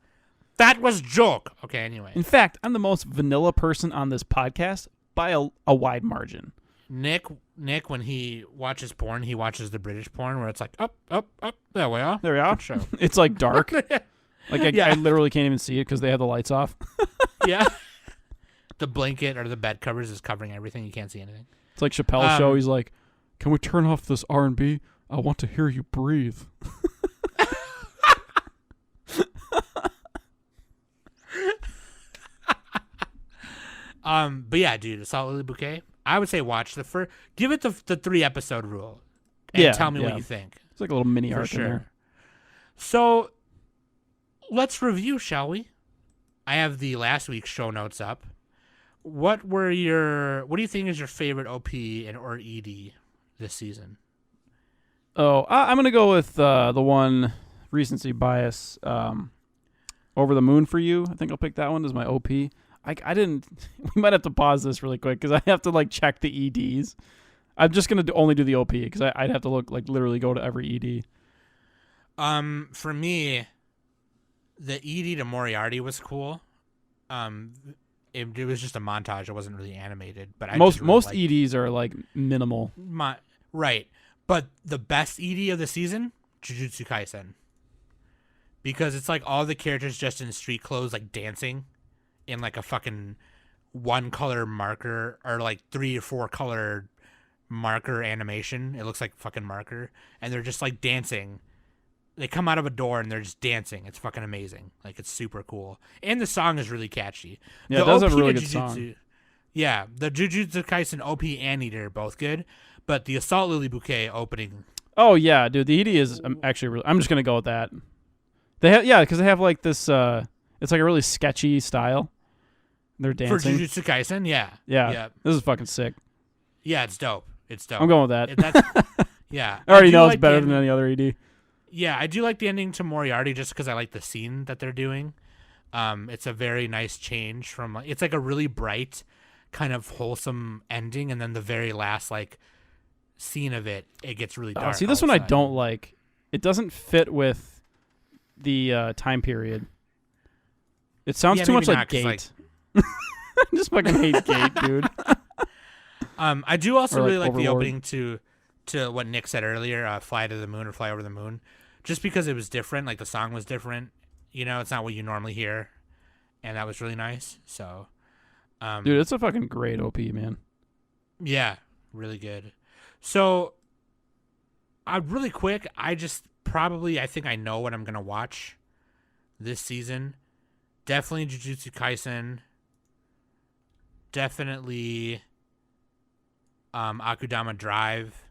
A: That was joke. Okay, anyway.
B: In fact, I'm the most vanilla person on this podcast by a wide margin.
A: Nick, when he watches porn, he watches the British porn where it's like, up. There we are.
B: There we are.
A: Good show.
B: It's like dark. Like
A: Yeah.
B: I literally can't even see it because they have the lights off.
A: Yeah. The blanket or the bed covers is covering everything. You can't see anything.
B: It's like Chappelle's show. He's like, can we turn off this R&B? I want to hear you breathe.
A: But yeah, dude, Assault Lily Bouquet. I would say watch the first. Give it the 3-episode rule, and tell me what you think.
B: It's like a little mini
A: For
B: arc in
A: sure.
B: there.
A: So, let's review, shall we? I have the last week's show notes up. What do you think is your favorite OP or ED this season?
B: Oh, I'm gonna go with the one recency bias. Over the Moon for You. I think I'll pick that one as my OP. I didn't. We might have to pause this really quick because I have to like check the EDs. I'm just gonna only do the OP because I'd have to look like literally go to every ED.
A: For me, the ED to Moriarty was cool. It was just a montage. It wasn't really animated, but
B: most EDs are like minimal.
A: Right, but the best ED of the season, Jujutsu Kaisen, because it's like all the characters just in street clothes, like dancing in like a fucking 1-color marker or like 3 or 4 color marker animation. It looks like fucking marker, and they're just like dancing. They come out of a door and they're just dancing. It's fucking amazing. Like, it's super cool. And the song is really catchy.
B: Yeah, it does have a really good song.
A: Yeah, the Jujutsu Kaisen OP and Eater are both good, but the Assault Lily Bouquet opening.
B: Oh yeah, dude, the ED is actually really. I'm just gonna go with that. They have because they have like this. It's like a really sketchy style. They're dancing
A: For Jujutsu Kaisen. Yeah.
B: This is fucking sick.
A: Yeah, it's dope. I'm
B: going with that.
A: Yeah.
B: I already know it's better than any other ED.
A: Yeah, I do like the ending to Moriarty just because I like the scene that they're doing. It's a very nice change from it's like a really bright, kind of wholesome ending, and then the very last like scene of it gets really dark.
B: See, this one I don't like. It doesn't fit with the time period. It sounds too much like Gate. I just fucking hate Gate, dude.
A: I do also really like the
B: Overlord.
A: opening to what Nick said earlier, Fly to the Moon or Fly Over the Moon, just because it was different. Like the song was different. You know, it's not what you normally hear, and that was really nice. So,
B: dude, it's a fucking great OP, man.
A: Yeah, really good. So, Really quick, I think I know what I'm gonna watch this season. Definitely Jujutsu Kaisen. Definitely Akudama Drive.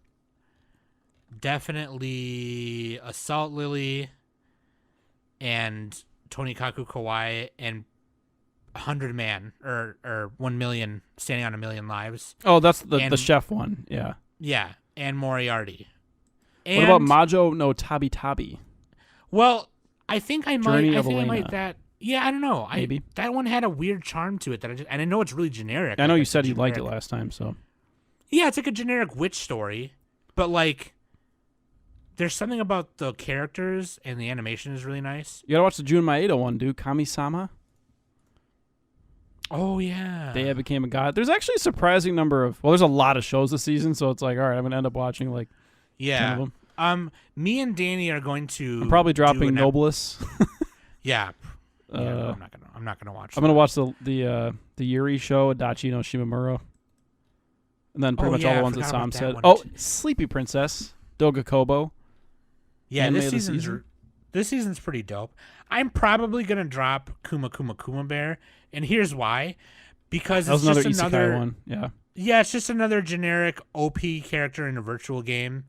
A: Definitely Assault Lily and Tonikaku Kawaii and 100 Man or 1 million Standing on a Million Lives.
B: Oh, that's the chef one. Yeah.
A: Yeah, and Moriarty.
B: What about Majo no Tabi Tabi?
A: Well, I think I might.
B: Journey
A: I
B: of
A: think I
B: Elena.
A: might that. Yeah, I don't know.
B: Maybe
A: that one had a weird charm to it and I know it's really generic.
B: I know
A: like
B: you
A: it's
B: said you
A: generic.
B: liked it last time, so
A: Yeah, it's like a generic witch story, but like, there's something about the characters and the animation is really nice.
B: you gotta watch the Jun Maeda one, dude. Kami-sama.
A: Oh yeah.
B: They became a god. There's actually a surprising number of. Well, there's a lot of shows this season, so it's like, all right, I'm gonna end up watching like 10 of them.
A: Me and Danny are going to.
B: I'm probably dropping Noblesse.
A: Yeah. No, I'm not gonna watch.
B: I'm gonna watch the Yuri show, Adachi no Shimamura, and then pretty much all the ones that Sam said. Oh, Sleepy Princess, Doga Kobo.
A: Yeah, this season's pretty dope. I'm probably gonna drop Kuma Kuma Kuma Bear, and here's why. Because
B: that was
A: it's
B: another
A: just
B: isekai one. Yeah.
A: Yeah, it's just another generic OP character in a virtual game,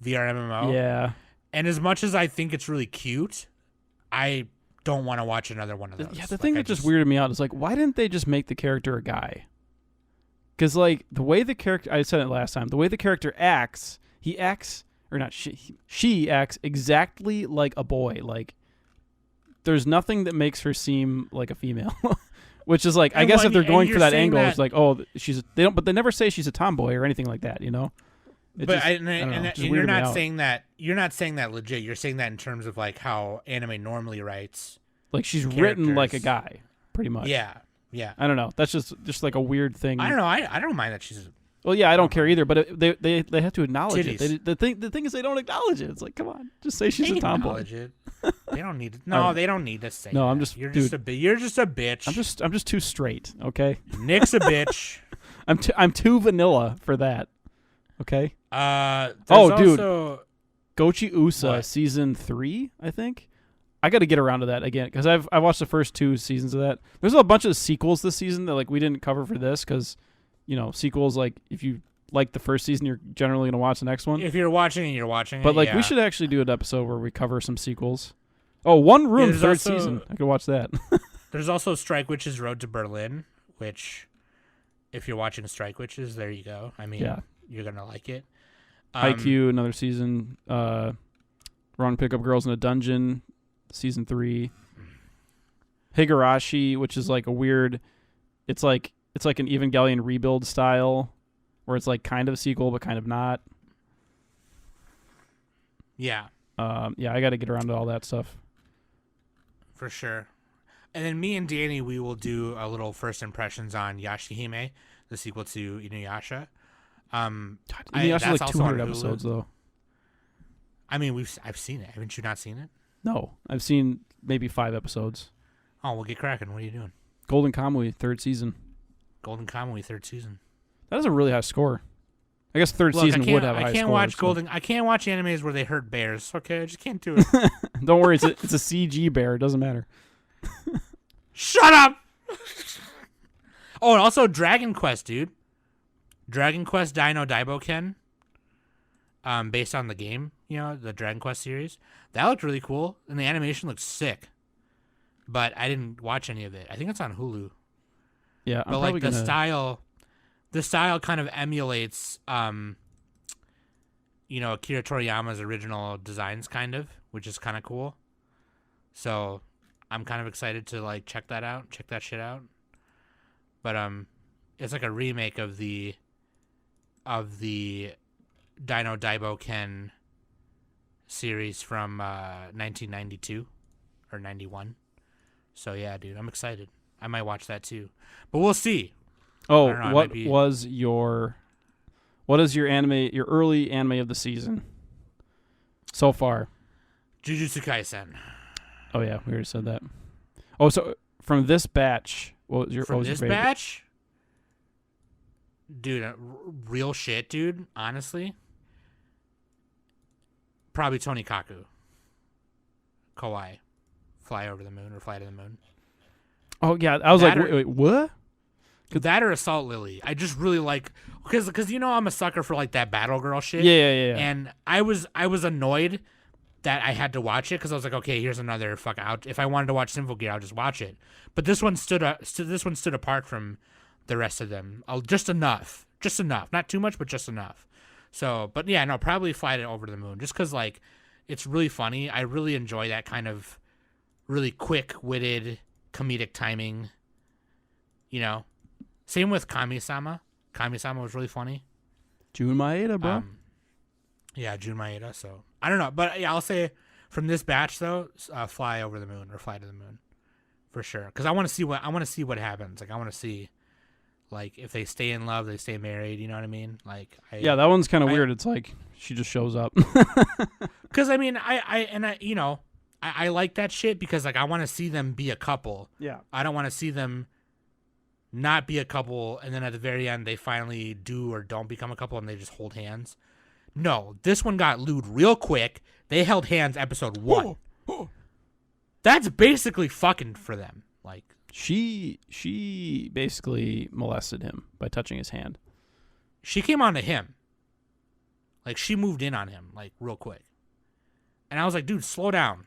A: VR MMO.
B: Yeah.
A: And as much as I think it's really cute, I don't want to watch another one of those.
B: Yeah, the thing that just weirded me out is like, why didn't they just make the character a guy? Because like the way the character, I said it last time, the way the character acts, he acts, or not she acts exactly like a boy. Like there's nothing that makes her seem like a female. Which is like, I guess if they're going for that angle, it's like, oh, but they never say she's a tomboy or anything like that, you know?
A: You're not saying that. You're not saying that legit. You're saying that in terms of like how anime normally writes.
B: Like she's written like a guy, pretty much.
A: Yeah.
B: I don't know. That's just like a weird thing.
A: I don't know. I don't mind that she's.
B: Well, yeah, I don't care either. But they have to acknowledge
A: Titties.
B: it. The thing is they don't acknowledge it. It's like, come on, just say she's a tomboy.
A: It. They don't need it. No, they don't need to say.
B: No,
A: that.
B: I'm just.
A: You're
B: dude,
A: just a bitch.
B: I'm just too straight. Okay.
A: Nick's a bitch.
B: I'm too vanilla for that. Okay.
A: Dude.
B: Gochi Usa season 3, I think. I got to get around to that again because I've watched the first 2 seasons of that. There's a bunch of sequels this season that like we didn't cover for this because, you know, sequels like if you like the first season, you're generally gonna watch the next one.
A: If you're watching it, you're watching it.
B: But like we should actually do an episode where we cover some sequels. Oh, One Room third season. I could watch that.
A: There's also Strike Witches Road to Berlin, which if you're watching Strike Witches, there you go. I mean, you're gonna like it.
B: IQ, another season. Wrong Pickup Girls in a Dungeon, season 3. Higurashi, which is like a weird. It's like an Evangelion rebuild style, where it's like kind of a sequel but kind of not.
A: Yeah.
B: I got to get around to all that stuff.
A: For sure. And then me and Danny, we will do a little first impressions on Yashihime, the sequel to Inuyasha.
B: Inuyasha's like 200 episodes though.
A: I mean, I've seen it. Haven't you not seen it?
B: No, I've seen maybe 5 episodes.
A: Oh, we'll get cracking. What are you doing?
B: Golden Kamuy, 3rd season.
A: Golden Kamuy, 3rd season.
B: That is a really high score. I guess 3rd season would have a high score.
A: I can't watch animes where they hurt bears. Okay, I just can't do it.
B: Don't worry, it's a CG bear. It doesn't matter.
A: Shut up! Oh, and also Dragon Quest, dude. Dragon Quest Dino Daiboken. Based on the game, you know, the Dragon Quest series. That looked really cool, and the animation looked sick. But I didn't watch any of it. I think it's on Hulu.
B: Yeah,
A: but like the style kind of emulates, Akira Toriyama's original designs, kind of, which is kind of cool. So I'm kind of excited to like check that shit out. But it's like a remake of the Dino Daiboken series from 1992 or 91. So yeah, dude, I'm excited. I might watch that too, but we'll see.
B: Oh, what is your anime, your early anime of the season so far?
A: Jujutsu Kaisen.
B: Oh yeah, we already said that. Oh, so from this batch, what was your
A: batch? Dude, real shit, dude. Honestly, Probably Tonikawa. Kawaii. Fly over the moon or fly to the moon.
B: Oh yeah, I was
A: That
B: like,
A: or-
B: wait, what?
A: That or Assault Lily. I just really like because I'm a sucker for like that battle girl shit.
B: Yeah.
A: And I was annoyed that I had to watch it because I was like, okay, here's another fuck out. If I wanted to watch Sinful Gear, I'll just watch it. But this one stood apart from the rest of them. Just enough, not too much, but just enough. So, but yeah, no, probably Fly It Over to the Moon, just because like it's really funny. I really enjoy that kind of really quick-witted comedic timing. Same with Kami-sama. Kami-sama was really funny.
B: Jun Maeda, bro.
A: Yeah, Jun Maeda. So I don't know, but yeah, I'll say from this batch though, Fly Over the Moon or Fly to the Moon, for sure. Because I want to see what happens. Like I want to see, like if they stay in love, they stay married. You know what I mean? Like
B: Yeah, that one's kind of weird. It's like she just shows up.
A: Because I mean, I like that shit because like I want to see them be a couple.
B: Yeah.
A: I don't want to see them not be a couple and then at the very end they finally do or don't become a couple and they just hold hands. No, this one got lewd real quick. They held hands episode 1. That's basically fucking for them. Like
B: she basically molested him by touching his hand.
A: she came on to him. Like she moved in on him like real quick. And I was like, dude, slow down.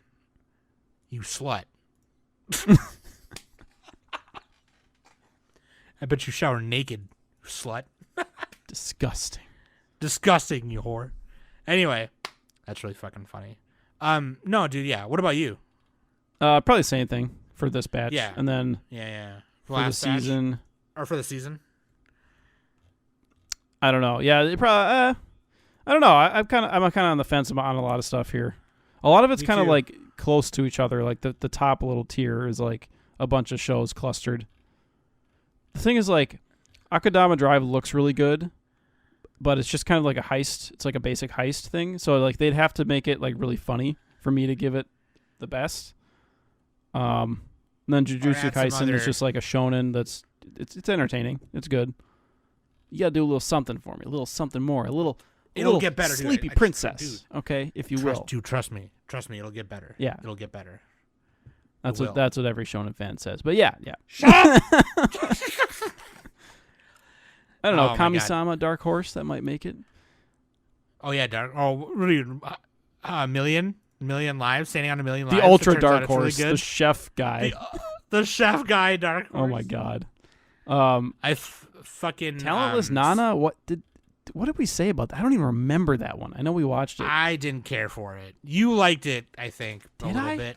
A: You slut. I bet you shower naked, you slut.
B: Disgusting.
A: Disgusting, you whore. Anyway, that's really fucking funny. No, dude, yeah. What about you?
B: Probably the same thing for this batch.
A: Yeah.
B: And then
A: Yeah.
B: for the season,
A: Or for the season?
B: I don't know. Yeah, they probably. I don't know. I'm kind of on the fence on a lot of stuff here. A lot of it's
A: Me
B: kind of
A: too.
B: like close to each other. Like the top little tier is like a bunch of shows clustered. The thing is, like, Akudama Drive looks really good, but it's just kind of like a heist. It's like a basic heist thing. So like they'd have to make it like really funny for me to give it the best. And then Jujutsu
A: add some
B: Kaisen
A: other-
B: is just like a shonen that's it's entertaining. It's good. You gotta do a little something for me, a little something more,
A: It'll
B: little
A: get better, dude.
B: Sleepy
A: I-
B: princess, okay, if you will.
A: Trust me. Trust me, it'll get better.
B: Yeah.
A: It'll get better.
B: That's
A: It
B: what
A: will.
B: that's what every shonen fan says. But yeah. I don't know,
A: Oh my
B: Kami-sama, Dark Horse, that might make it.
A: Oh, yeah, Dark. Oh, really? A million lives? Standing on a million lives?
B: The
A: It
B: Ultra
A: turns out
B: Dark
A: it's really
B: Horse,
A: good.
B: the chef guy.
A: The chef guy, Dark Horse.
B: Oh my god.
A: Fucking
B: Talentless Nana, what did we say about that? I don't even remember that one. I know we watched it.
A: I didn't care for it. You liked it, I think, a
B: Did
A: little
B: I?
A: bit.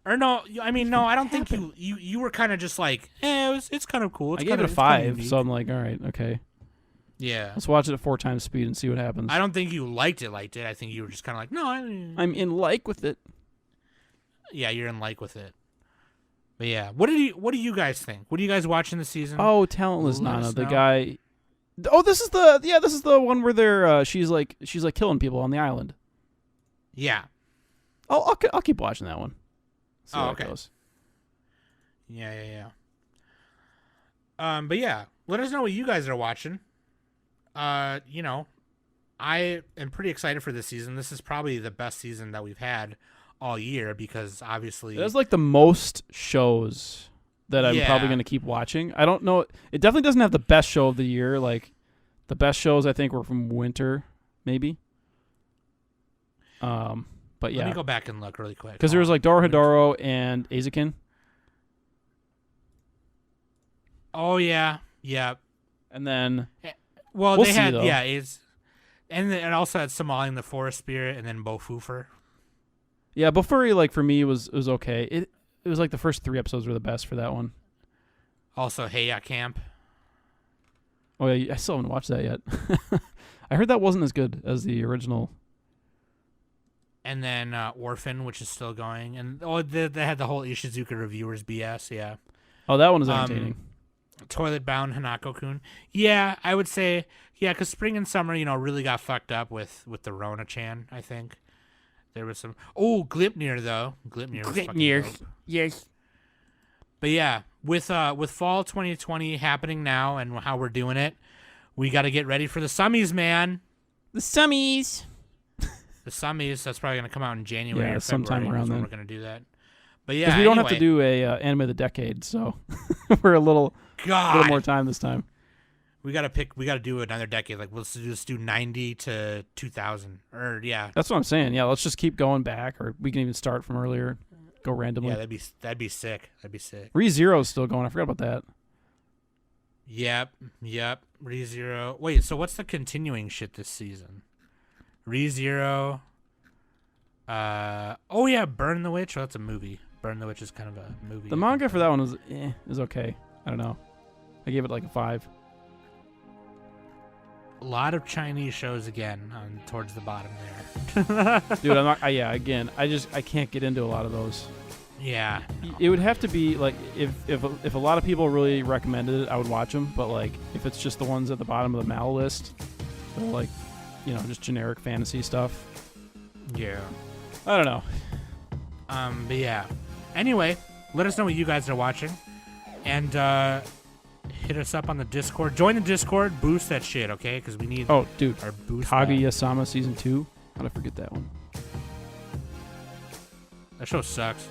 A: Or no, I mean, no, I don't think you were kind of just like, it's kind of cool. It's
B: I gave it a 5, so I'm like, all right, okay.
A: yeah.
B: Let's watch it at 4 times speed and see what happens.
A: I don't think you liked it. I think you were just kind of like, no,
B: I'm in like with it.
A: yeah, you're in like with it. But yeah, what do you guys think? What are you guys watching this season?
B: Oh, Talentless
A: Let
B: Nana,
A: us
B: the
A: know.
B: guy. Oh, this is the one where they're she's like killing people on the island.
A: Yeah.
B: I'll keep watching that one. See how it
A: Okay.
B: goes.
A: Yeah. But yeah, let us know what you guys are watching. I am pretty excited for this season. This is probably the best season that we've had all year because obviously
B: There's like the most shows that I'm probably
A: Yeah.
B: going to keep watching. I don't know. It definitely doesn't have the best show of the year. Like the best shows I think were from winter, maybe. But
A: Let
B: yeah,
A: me go back and look really quick.
B: because there was like Dorohedoro and Eizouken,
A: Oh yeah.
B: and then
A: Well,
B: We'll
A: they
B: see,
A: had
B: though.
A: and it also had Somaling the Forest Spirit and then Bofufer.
B: yeah, Bofuri like for me was okay. It was like the first 3 episodes were the best for that one.
A: Also Heya Camp.
B: Oh yeah, I still haven't watched that yet. I heard that wasn't as good as the original.
A: And then Orphan, which is still going. And they had the whole Ishizuka reviewers BS, yeah.
B: Oh, that one is entertaining.
A: Toilet Bound Hanako-kun. Yeah, I would say, yeah, because spring and summer, really got fucked up with the Rona-chan, I think. There was some... Oh, Glipnir, though. Glipnir was fucking dope.
B: Yes.
A: But yeah, with fall 2020 happening now and how we're doing it, we got to get ready for the summies, man.
B: The Summies.
A: The Summies, that's probably going to come out in January
B: Yeah,
A: or
B: sometime
A: February
B: around
A: is when
B: then.
A: we're going to do that. But yeah,
B: Because we don't have to
A: anyway.
B: do a anime of the decade, so we're a little more time this time.
A: We gotta do another decade. Like let's just do 90 to 2000. Or yeah.
B: That's what I'm saying. Yeah, let's just keep going back, or we can even start from earlier, go randomly.
A: Yeah, that'd be sick. That'd be sick.
B: ReZero's still going. I forgot about that.
A: Yep. ReZero. Wait, so what's the continuing shit this season? ReZero. Oh yeah, Burn the Witch. Oh, that's a movie. Burn the Witch is kind of a movie.
B: The manga for that one is okay. I don't know. I gave it like a 5.
A: A lot of Chinese shows again towards the bottom there.
B: Dude, I'm not. I can't get into a lot of those.
A: Yeah.
B: It would have to be like if a lot of people really recommended it, I would watch them. But like if it's just the ones at the bottom of the Mal list, or like just generic fantasy stuff.
A: Yeah.
B: I don't know.
A: But yeah. Anyway, let us know what you guys are watching, and hit us up on the Discord. Join the Discord. Boost that shit, okay? Because we need.
B: Oh, dude.
A: Our boost.
B: Kaguya-sama season 2. How'd I forget that one?
A: That show sucks.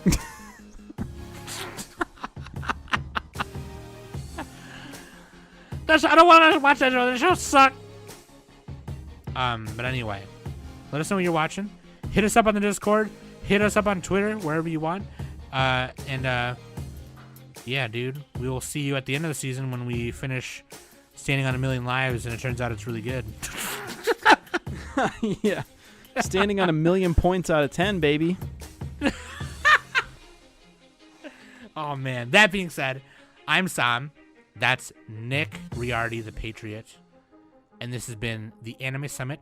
A: I don't want to watch that show. That show sucks. But anyway, let us know what you're watching. Hit us up on the Discord. Hit us up on Twitter, wherever you want. Yeah, dude. We will see you at the end of the season when we finish Standing on a Million Lives, and it turns out it's really good.
B: Yeah. Standing on 1,000,000 points out of 10, baby.
A: Oh, man. That being said, I'm Sam. That's Nick Moriarty the Patriot. And this has been the Anime Summit